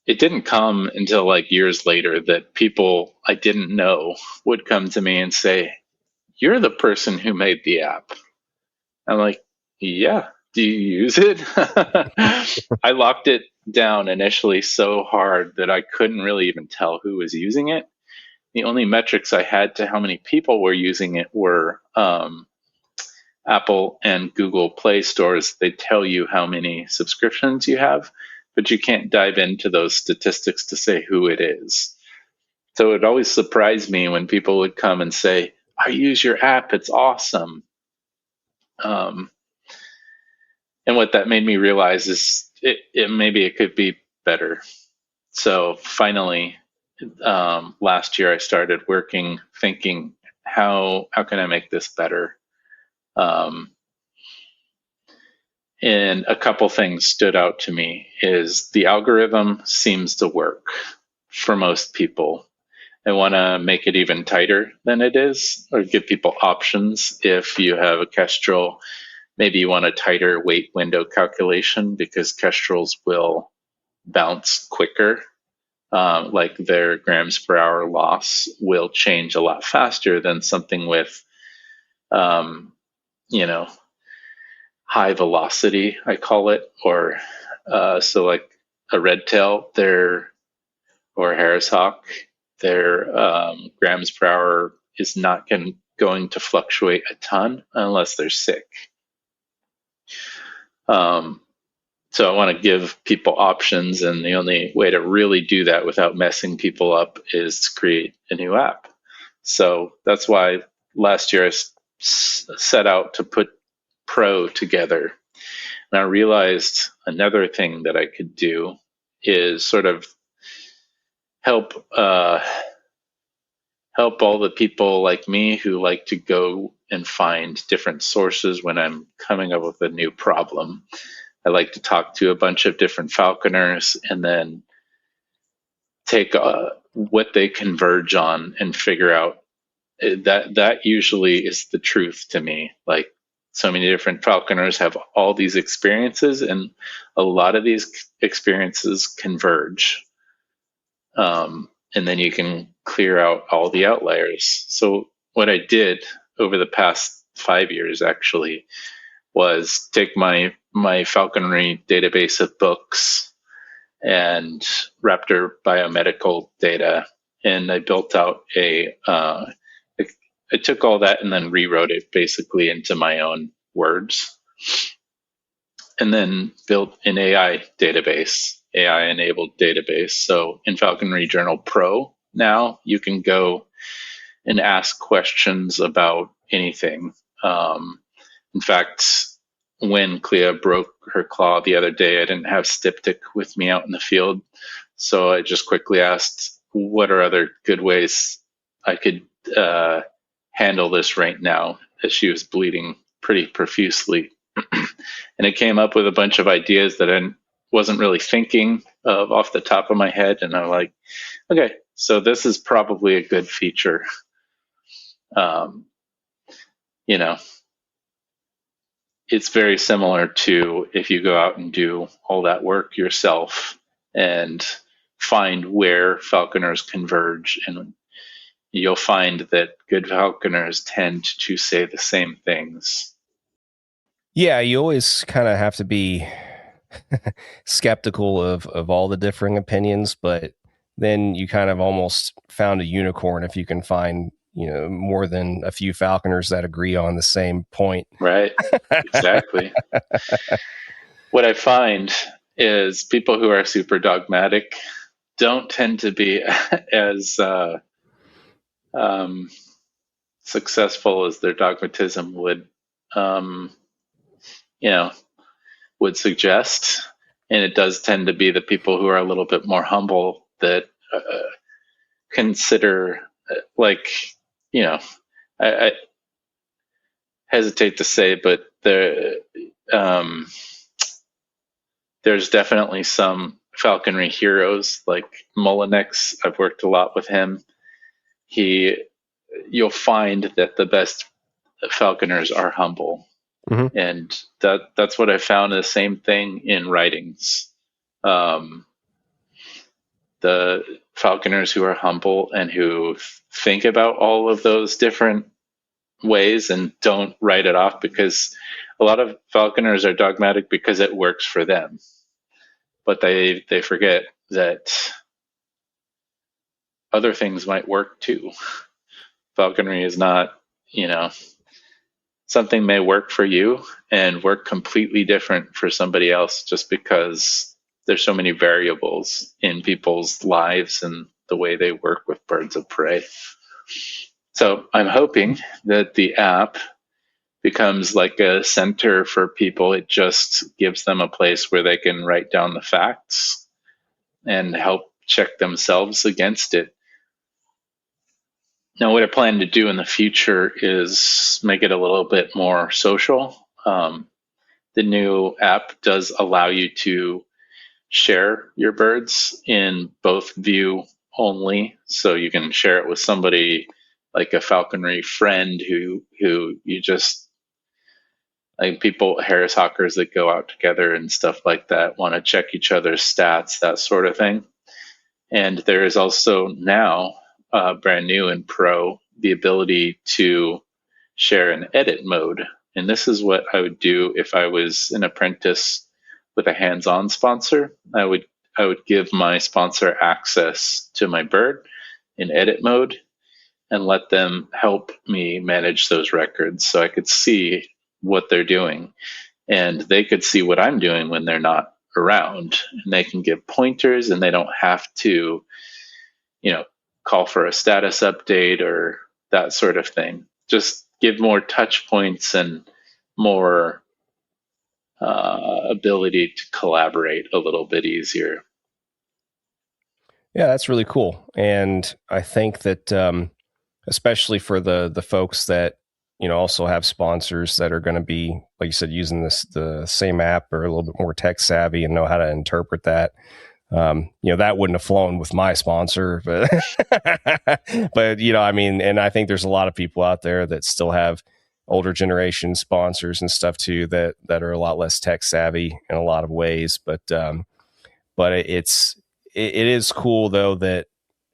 C: it didn't come until like years later that people I didn't know would come to me and say, "You're the person who made the app." I'm like, "Yeah, do you use it?" I locked it down initially so hard that I couldn't really even tell who was using it. The only metrics I had to how many people were using it were Apple and Google Play stores. They tell you how many subscriptions you have, but you can't dive into those statistics to say who it is. So it always surprised me when people would come and say, "I use your app, it's awesome." And what that made me realize is maybe it could be better. So finally, last year I started thinking, how can I make this better? And a couple things stood out to me is the algorithm seems to work for most people. I want to make it even tighter than it is, or give people options. If you have a kestrel, maybe you want a tighter weight window calculation because kestrels will bounce quicker. Like their grams per hour loss will change a lot faster than something with, high velocity, I call it, or so like a red tail, or Harris hawk, their grams per hour is not going to fluctuate a ton unless they're sick. So I want to give people options, and the only way to really do that without messing people up is to create a new app. So that's why last year I set out to put Pro together. And I realized another thing that I could do is sort of help all the people like me who like to go and find different sources when I'm coming up with a new problem. I like to talk to a bunch of different falconers and then take what they converge on and figure out that usually is the truth to me. Like, so many different falconers have all these experiences, and a lot of these experiences converge. and then you can clear out all the outliers. So what I did over the past 5 years actually was take my falconry database of books and raptor biomedical data, and I built out I took all that and then rewrote it basically into my own words, and then built an AI enabled database. So in Falconry Journal Pro now, you can go and ask questions about anything. In fact, when Clea broke her claw the other day, I didn't have Styptic with me out in the field. So I just quickly asked, what are other good ways I could handle this right now, as she was bleeding pretty profusely. And it came up with a bunch of ideas that I wasn't really thinking of off the top of my head. And I'm like, okay, so this is probably a good feature. You know, it's very similar to if you go out and do all that work yourself and find where falconers converge, and you'll find that good falconers tend to say the same things.
B: Yeah, you always kind of have to be skeptical of all the differing opinions, but then you kind of almost found a unicorn if you can find, more than a few falconers that agree on the same point.
C: Right, exactly. What I find is people who are super dogmatic don't tend to be as successful as their dogmatism would suggest. And it does tend to be the people who are a little bit more humble that consider, I hesitate to say, but there's definitely some falconry heroes like Mullinex. I've worked a lot with him. You'll find that the best falconers are humble. Mm-hmm. And that's what I found, the same thing in writings. The falconers who are humble and who think about all of those different ways and don't write it off, because a lot of falconers are dogmatic because it works for them. But they forget that other things might work too. Falconry is not, something may work for you and work completely different for somebody else, just because there's so many variables in people's lives and the way they work with birds of prey. So I'm hoping that the app becomes like a center for people. It just gives them a place where they can write down the facts and help check themselves against it. Now, what I plan to do in the future is make it a little bit more social. The new app does allow you to share your birds in both view only. So you can share it with somebody like a falconry friend who you just, like people, Harris hawkers that go out together and stuff like that, want to check each other's stats, that sort of thing. And there is also now, brand new in Pro, the ability to share an edit mode. And this is what I would do if I was an apprentice with a hands-on sponsor. I would give my sponsor access to my bird in edit mode and let them help me manage those records, so I could see what they're doing and they could see what I'm doing when they're not around, and they can give pointers, and they don't have to, call for a status update or that sort of thing. Just give more touch points and more ability to collaborate a little bit easier.
B: Yeah, that's really cool. And I think that especially for the folks that, also have sponsors that are going to be, like you said, using the same app or a little bit more tech savvy and know how to interpret that. That wouldn't have flown with my sponsor, but, and I think there's a lot of people out there that still have older generation sponsors and stuff too, that are a lot less tech savvy in a lot of ways. But it is cool though, that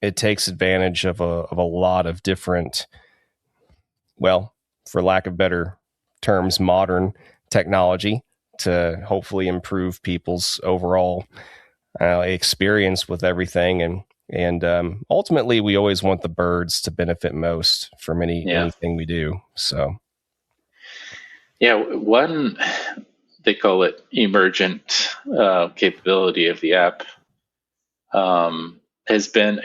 B: it takes advantage of a lot of different, well, for lack of better terms, modern technology to hopefully improve people's overall experience with everything. And ultimately, we always want the birds to benefit most from anything we do. So,
C: yeah, one, they call it emergent capability of the app, has been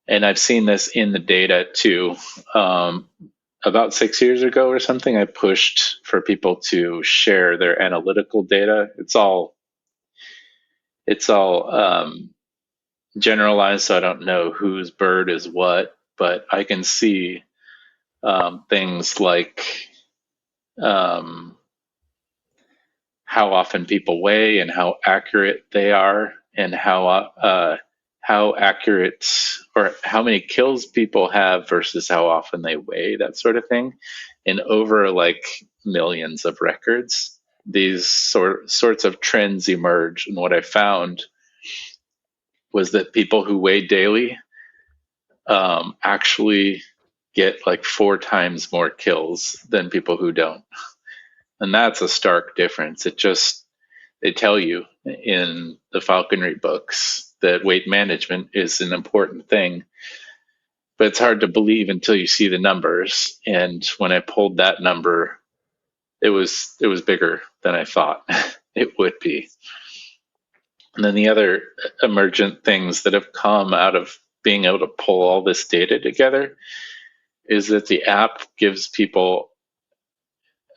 C: and I've seen this in the data too. About 6 years ago or something, I pushed for people to share their analytical data. It's all generalized, so I don't know whose bird is what, but I can see things like how often people weigh and how accurate they are, and how accurate or how many kills people have versus how often they weigh, that sort of thing. And over like millions of records, these sorts of trends emerge. And what I found was that people who weigh daily actually get like 4 times more kills than people who don't. And that's a stark difference. They tell you in the falconry books that weight management is an important thing, but it's hard to believe until you see the numbers. And when I pulled that number, it was bigger than I thought it would be. And then the other emergent things that have come out of being able to pull all this data together is that the app gives people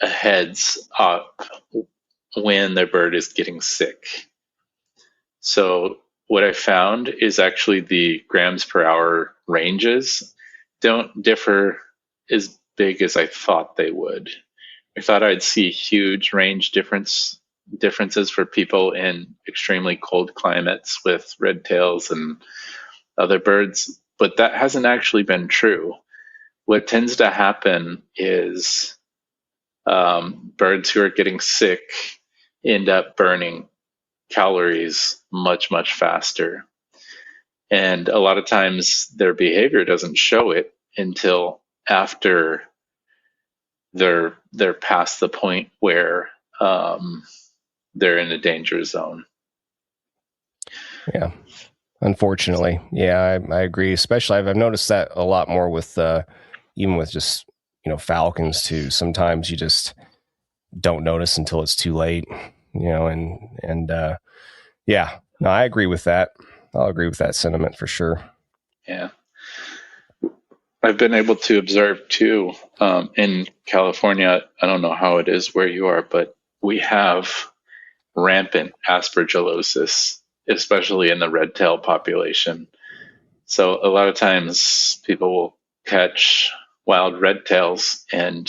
C: a heads up when their bird is getting sick. So what I found is actually the grams per hour ranges don't differ as big as I thought they would. I thought I'd see huge range differences for people in extremely cold climates with red tails and other birds, but that hasn't actually been true. What tends to happen is birds who are getting sick end up burning calories much, much faster. And a lot of times their behavior doesn't show it until after they're past the point where they're in a danger zone.
B: Yeah, unfortunately. Yeah, I agree. Especially I've noticed that a lot more with even with just, falcons too. Sometimes you just don't notice until it's too late, and yeah, no, I agree with that. I'll agree with that sentiment for sure.
C: Yeah. I've been able to observe too, in California, I don't know how it is where you are, but we have rampant aspergillosis, especially in the red tail population. So a lot of times people will catch wild red tails and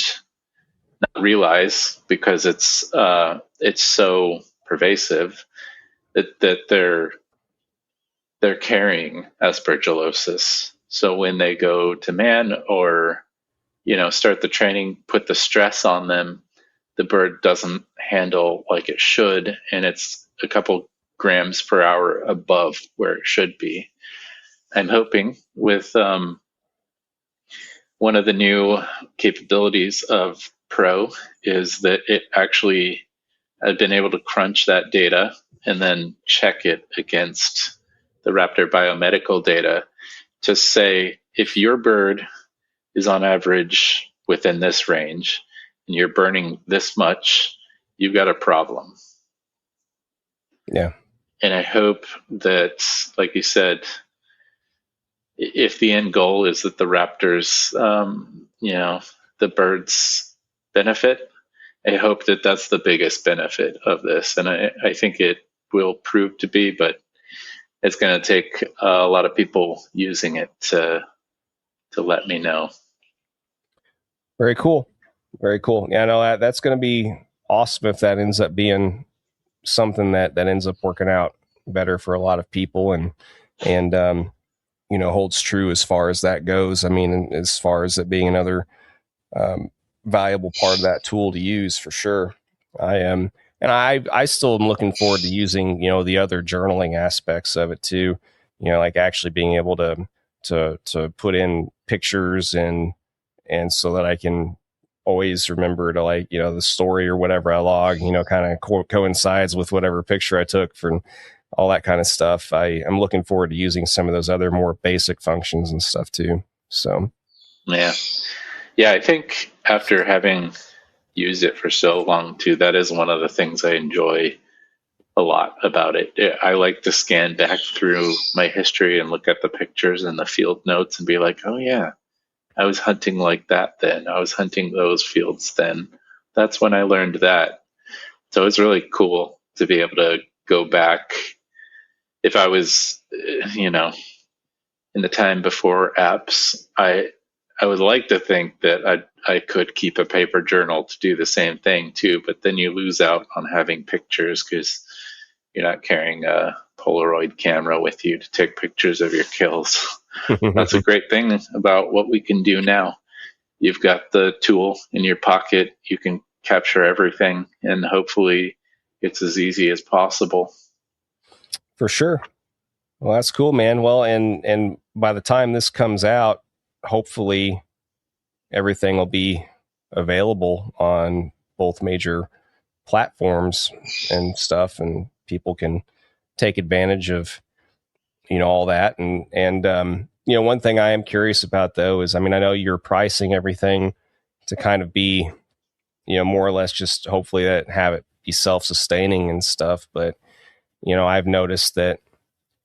C: not realize, because it's so pervasive, that they're carrying aspergillosis. So when they go to man or start the training, put the stress on them, the bird doesn't handle like it should, and it's a couple grams per hour above where it should be. I'm hoping with one of the new capabilities of Pro is that it actually I've been able to crunch that data and then check it against the Raptor biomedical data to say, if your bird is on average within this range and you're burning this much, you've got a problem.
B: Yeah.
C: And I hope that, like you said, if the end goal is that the raptors, the birds benefit, I hope that that's the biggest benefit of this. And I think it will prove to be, but it's going to take a lot of people using it to let me know.
B: Very cool. Very cool. Yeah, no, that's going to be awesome if that ends up being something that ends up working out better for a lot of people and holds true as far as that goes. I mean, as far as it being another valuable part of that tool to use, for sure. I am. And I still am looking forward to using, the other journaling aspects of it too. like actually being able to put in pictures and so that I can always remember to, like, the story or whatever I log, kind of coincides with whatever picture I took for all that kind of stuff. I'm looking forward to using some of those other more basic functions and stuff too. So,
C: Yeah. I think after having used it for so long too, that is one of the things I enjoy a lot about it. I like to scan back through my history and look at the pictures and the field notes and be like, oh yeah, I was hunting like that then. I was hunting those fields then. That's when I learned that. So it's really cool to be able to go back. If I was, in the time before apps, I would like to think that I could keep a paper journal to do the same thing too, but then you lose out on having pictures because you're not carrying a Polaroid camera with you to take pictures of your kills. That's a great thing about what we can do now. You've got the tool in your pocket. You can capture everything, and hopefully it's as easy as possible.
B: For sure. Well, that's cool, man. Well, and by the time this comes out, hopefully everything will be available on both major platforms and stuff, and people can take advantage of, all that. And one thing I am curious about though is, I know you're pricing everything to kind of be, more or less just hopefully that have it be self-sustaining and stuff. But, I've noticed that,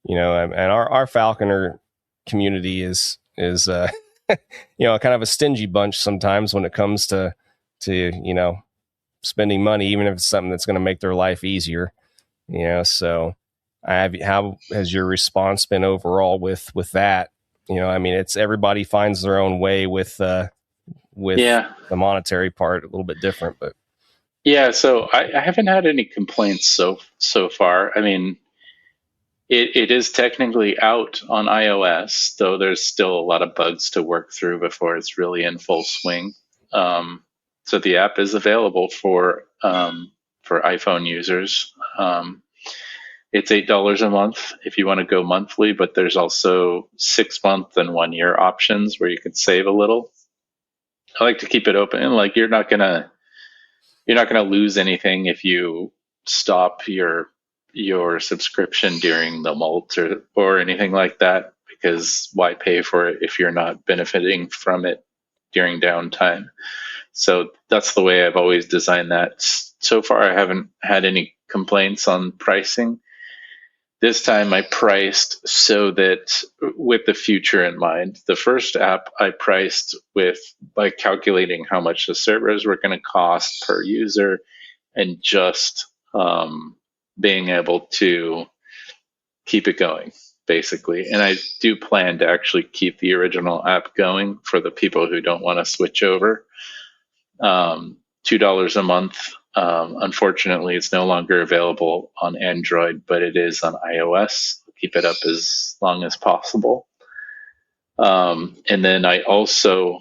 B: and our falconer community is kind of a stingy bunch sometimes when it comes to spending money, even if it's something that's going to make their life easier. So how has your response been overall with that? It's everybody finds their own way with the monetary part, a little bit different, but
C: so I haven't had any complaints so far. It is technically out on iOS, though there's still a lot of bugs to work through before it's really in full swing. So the app is available for iPhone users. It's $8 a month if you want to go monthly, but there's also 6-month and 1-year options where you can save a little. I like to keep it open, and like you're not gonna lose anything if you stop your subscription during the molt or anything like that, because why pay for it if you're not benefiting from it during downtime? So that's the way I've always designed that. So far, I haven't had any complaints on pricing. This time I priced so that with the future in mind. The first app I priced by calculating how much the servers were going to cost per user and just being able to keep it going, basically. And I do plan to actually keep the original app going for the people who don't want to switch over. $2 a month. Unfortunately, it's no longer available on Android, but it is on iOS. I'll keep it up as long as possible. And then I also,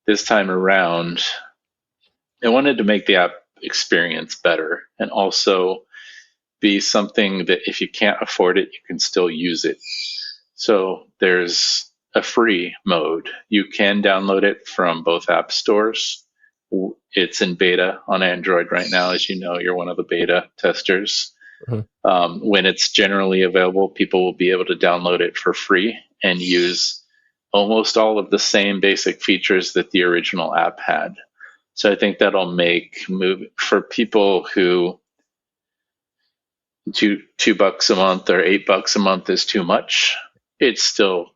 C: this time around, I wanted to make the app experience better and also be something that if you can't afford it, you can still use it. So there's a free mode. You can download it from both app stores. It's in beta on Android right now. As you know, you're one of the beta testers. Mm-hmm. When it's generally available, people will be able to download it for free and use almost all of the same basic features that the original app had. So I think that'll make for people who $2 a month or $8 a month is too much. It's going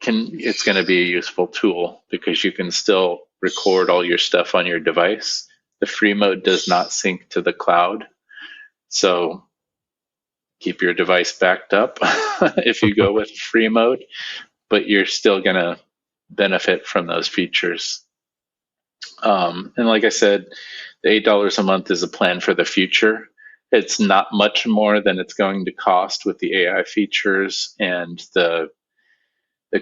C: to be a useful tool because you can still record all your stuff on your device. The free mode does not sync to the cloud. So keep your device backed up if you go with free mode, but you're still going to benefit from those features. And like I said, the $8 a month is a plan for the future. It's not much more than it's going to cost with the AI features and the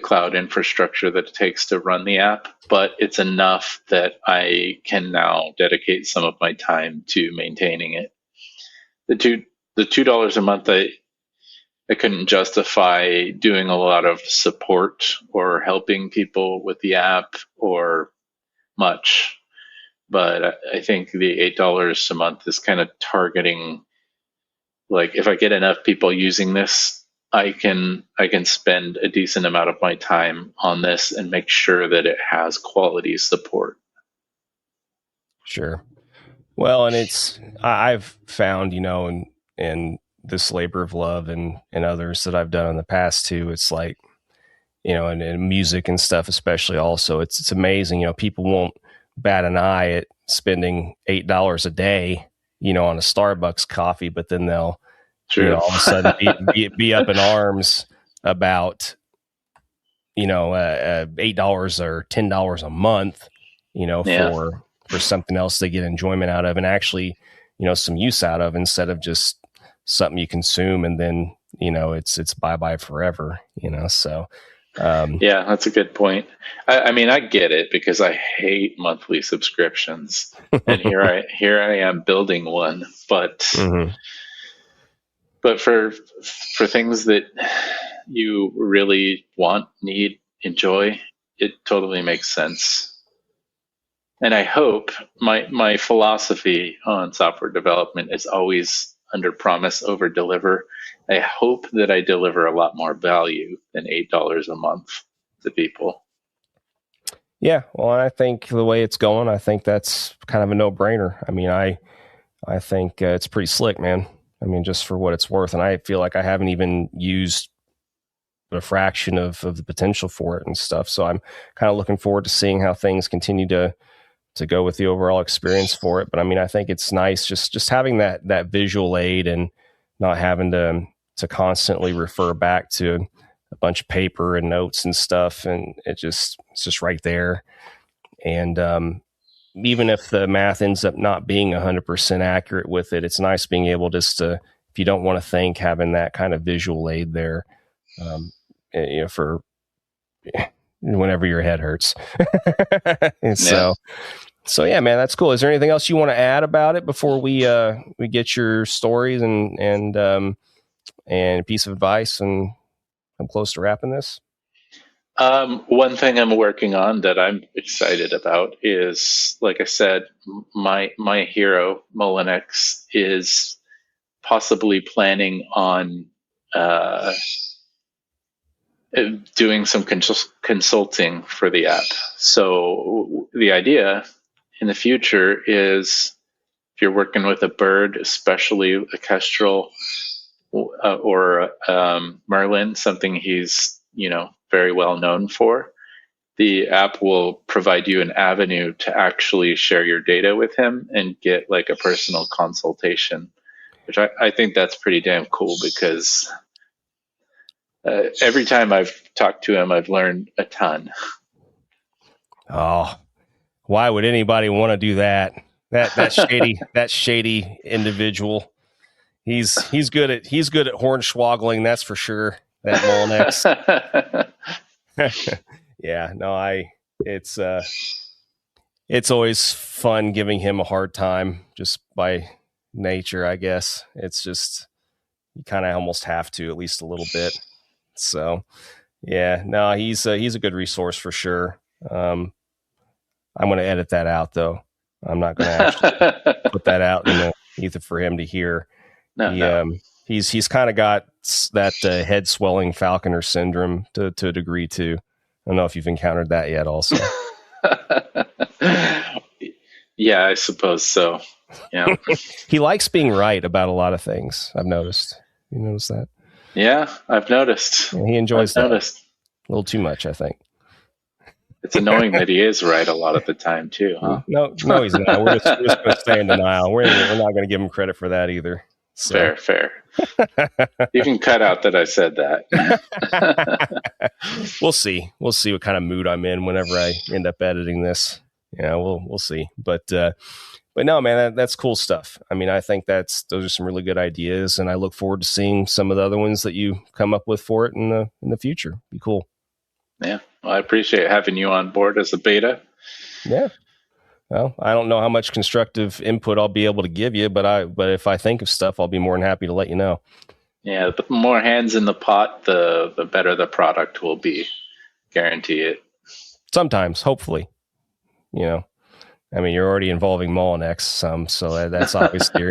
C: cloud infrastructure that it takes to run the app, but it's enough that I can now dedicate some of my time to maintaining it. The $2 a month, I couldn't justify doing a lot of support or helping people with the app or much. But I think the $8 a month is kind of targeting, like, if I get enough people using this, I can spend a decent amount of my time on this and make sure that it has quality support.
B: Sure. Well, and I've found, in this labor of love and others that I've done in the past too, it's like, and music and stuff, especially also, it's amazing. People won't bat an eye at spending $8 a day, on a Starbucks coffee, but then they'll, all of a sudden be up in arms about, $8 or $10 a month, for something else they get enjoyment out of and actually, some use out of, instead of just something you consume and then, it's bye-bye forever, so.
C: Yeah, that's a good point. I mean, I get it because I hate monthly subscriptions, and here I am building one. But but for things that you really want, need, enjoy, it totally makes sense. And I hope my philosophy on software development is always under promise, over deliver. I hope that I deliver a lot more value than $8 a month to people.
B: Yeah, well, I think the way it's going, I think that's kind of a no-brainer. I mean, I think it's pretty slick, man. I mean, just for what it's worth, and I feel like I haven't even used a fraction of the potential for it and stuff. So I'm kind of looking forward to seeing how things continue to go with the overall experience for it. But I mean, I think it's nice just having that visual aid and not having to constantly refer back to a bunch of paper and notes and stuff. And it's just right there. And even if the math ends up not being 100% accurate with it, it's nice being able just to, if you don't want to think, having that kind of visual aid there, for whenever your head hurts. And so yeah, man, that's cool. Is there anything else you want to add about it before we get your stories and a piece of advice, and I'm close to wrapping this?
C: One thing I'm working on that I'm excited about is, like I said, my hero Molinex is possibly planning on doing some consulting for the app. So the idea in the future is, if you're working with a bird, especially a kestrel or merlin, something he's very well known for, the app will provide you an avenue to actually share your data with him and get like a personal consultation, which I think that's pretty damn cool, because every time I've talked to him, I've learned a ton.
B: Oh, why would anybody want to do that? That shady that shady individual. He's good at hornswoggling, that's for sure. That Molinex. Yeah, no, it's always fun giving him a hard time, just by nature, I guess. It's just, you kind of almost have to, at least a little bit. So yeah, no, he's a good resource for sure. I'm going to edit that out though. I'm not going to actually put that out in the ether for him to hear. No. He's kind of got that head swelling falconer syndrome to a degree too. I don't know if you've encountered that yet also.
C: Yeah, I suppose so. Yeah.
B: He likes being right about a lot of things, I've noticed. You notice that?
C: Yeah, I've noticed.
B: Yeah, he enjoys that. A little too much, I think.
C: It's annoying that he is right a lot of the time too, huh?
B: No, he's not. We're just going to stay in denial. We're not going to give him credit for that either. So.
C: Fair. You can cut out that I said that.
B: We'll see. We'll see what kind of mood I'm in whenever I end up editing this. Yeah, we'll see. But no, man, that's cool stuff. I mean, I think those are some really good ideas, and I look forward to seeing some of the other ones that you come up with for it in the future. Be cool.
C: Yeah, well, I appreciate having you on board as a beta.
B: Yeah. Well, I don't know how much constructive input I'll be able to give you, but if I think of stuff, I'll be more than happy to let you know.
C: Yeah, the more hands in the pot, the better the product will be. Guarantee it.
B: Sometimes, hopefully, you know. I mean, you're already involving Molinex some, so that's obviously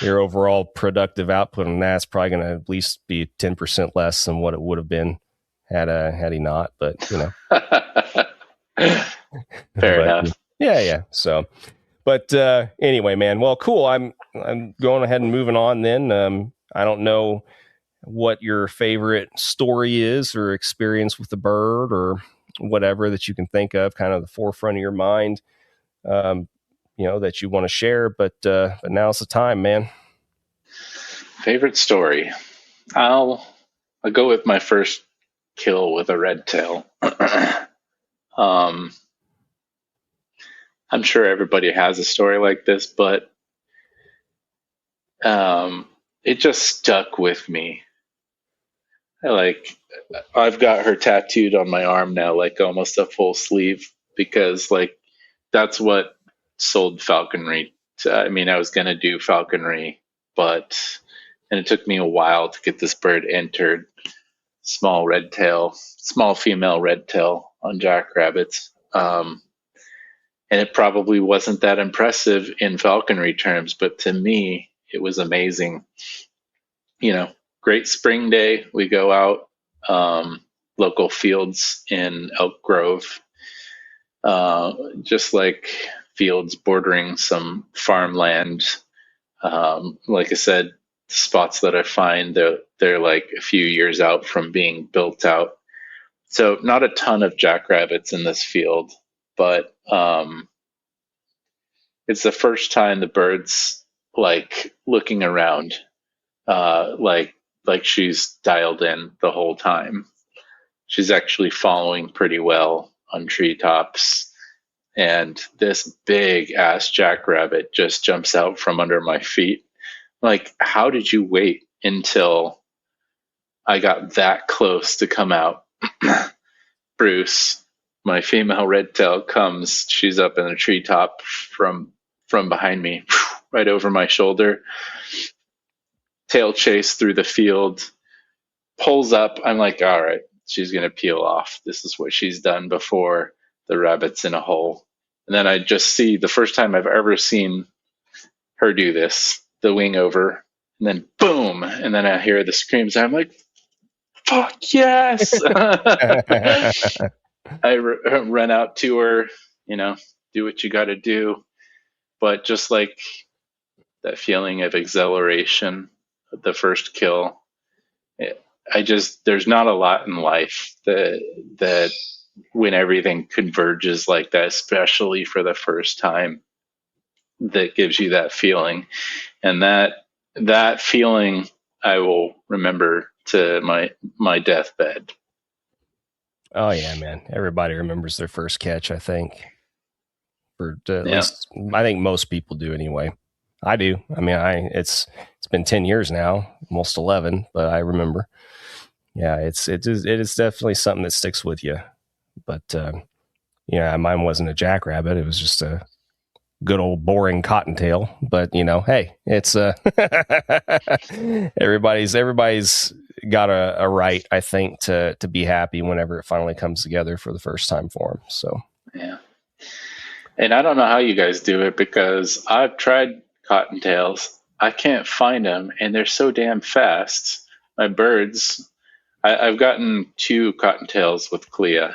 B: your overall productive output on that's probably going to at least be 10% less than what it would have been had he not. But
C: Fair enough.
B: Yeah. So, but anyway, man. Well, cool. I'm going ahead and moving on. Then I don't know what your favorite story is or experience with the bird or whatever that you can think of, kind of the forefront of your mind. That you want to share, but now's the time, man.
C: Favorite story. I'll go with my first kill with a red tail. I'm sure everybody has a story like this, but it just stuck with me. I've got her tattooed on my arm now, like almost a full sleeve, because like that's what sold falconry. I was going to do falconry, and it took me a while to get this bird entered. Small female red tail on jackrabbits. And it probably wasn't that impressive in falconry terms, but to me, it was amazing. Great spring day. We go out, local fields in Elk Grove, just like fields bordering some farmland. Like I said, spots that I find, they're like a few years out from being built out. So not a ton of jackrabbits in this field, but it's the first time the bird's like looking around, like she's dialed in the whole time. She's actually following pretty well on treetops. And this big ass jackrabbit just jumps out from under my feet. Like, how did you wait until I got that close to come out? Bruce, my female red tail, comes. She's up in the treetop from behind me, right over my shoulder. Tail chase through the field, pulls up. I'm like, all right, she's going to peel off. This is what she's done before. The rabbit's in a hole. And then I just see, the first time I've ever seen her do this, the wing over, and then boom. And then I hear the screams. I'm like, fuck yes. I run out to her, do what you got to do. But just like that feeling of exhilaration, the first kill, there's not a lot in life that when everything converges like that, especially for the first time, that gives you that feeling. And that feeling I will remember to my deathbed.
B: Oh yeah, man. Everybody remembers their first catch, I think. At least, I think most people do anyway. I do. I mean, it's been 10 years now, almost 11, but I remember. Yeah, it is definitely something that sticks with you. But mine wasn't a jackrabbit. It was just a good old boring cottontail. But hey, it's everybody's got a right, I think, to be happy whenever it finally comes together for the first time for them. So
C: yeah. And I don't know how you guys do it, because I've tried cottontails. I can't find them, and they're so damn fast. My birds, I've gotten 2 cottontails with Clea,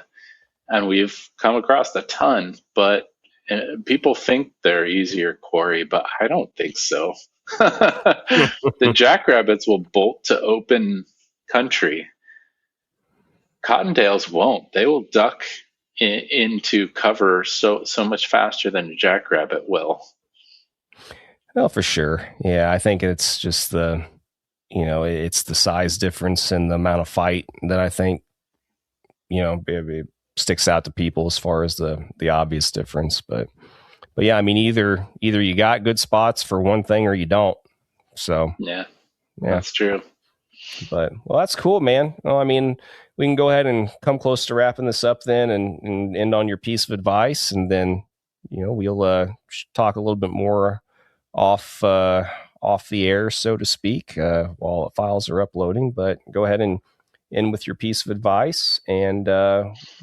C: and we've come across a ton, but people think they're easier quarry, but I don't think so. The jackrabbits will bolt to open country. Cottontails won't. They will duck into cover so much faster than a jackrabbit will.
B: Well, for sure. Yeah, I think it's just it's the size difference and the amount of fight that I think, it sticks out to people as far as the obvious difference. But yeah, I mean, either you got good spots for one thing or you don't. So
C: yeah, that's true.
B: But well, that's cool, man. Well, I mean, we can go ahead and come close to wrapping this up then, and end on your piece of advice, and then we'll talk a little bit more off off the air, so to speak, while files are uploading. But go ahead and end with your piece of advice, and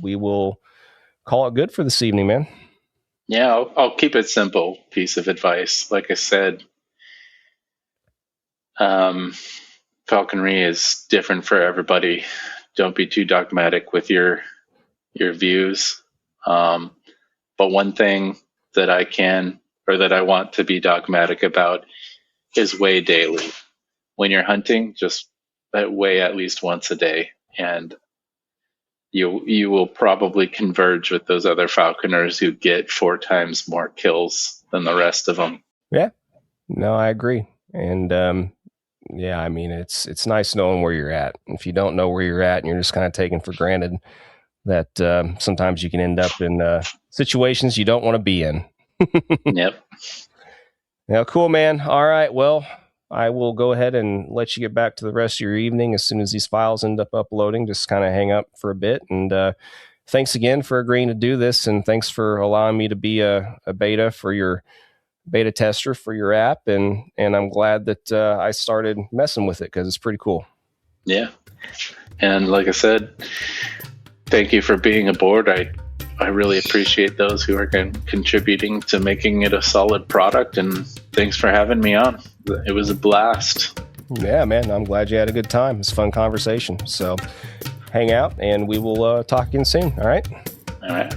B: we will call it good for this evening, man.
C: Yeah, I'll keep it simple. Piece of advice. Like I said, falconry is different for everybody. Don't be too dogmatic with your views. But one thing that I want to be dogmatic about is weigh daily. When you're hunting, just weigh at least once a day, and you will probably converge with those other falconers who get 4 times more kills than the rest of them.
B: Yeah, no, I agree. And yeah, I mean, it's nice knowing where you're at. If you don't know where you're at and you're just kind of taking for granted that sometimes you can end up in situations you don't want to be in.
C: Yep.
B: Yeah, cool, man. All right, well, I will go ahead and let you get back to the rest of your evening as soon as these files end up uploading. Just kind of hang up for a bit. And thanks again for agreeing to do this. And thanks for allowing me to be a beta tester for your app. And I'm glad that I started messing with it because it's pretty cool.
C: Yeah. And like I said, thank you for being aboard. I really appreciate those who are contributing to making it a solid product. And thanks for having me on. It was a blast.
B: Yeah, man. I'm glad you had a good time. It's a fun conversation. So hang out and we will talk again soon. All right.
C: All right.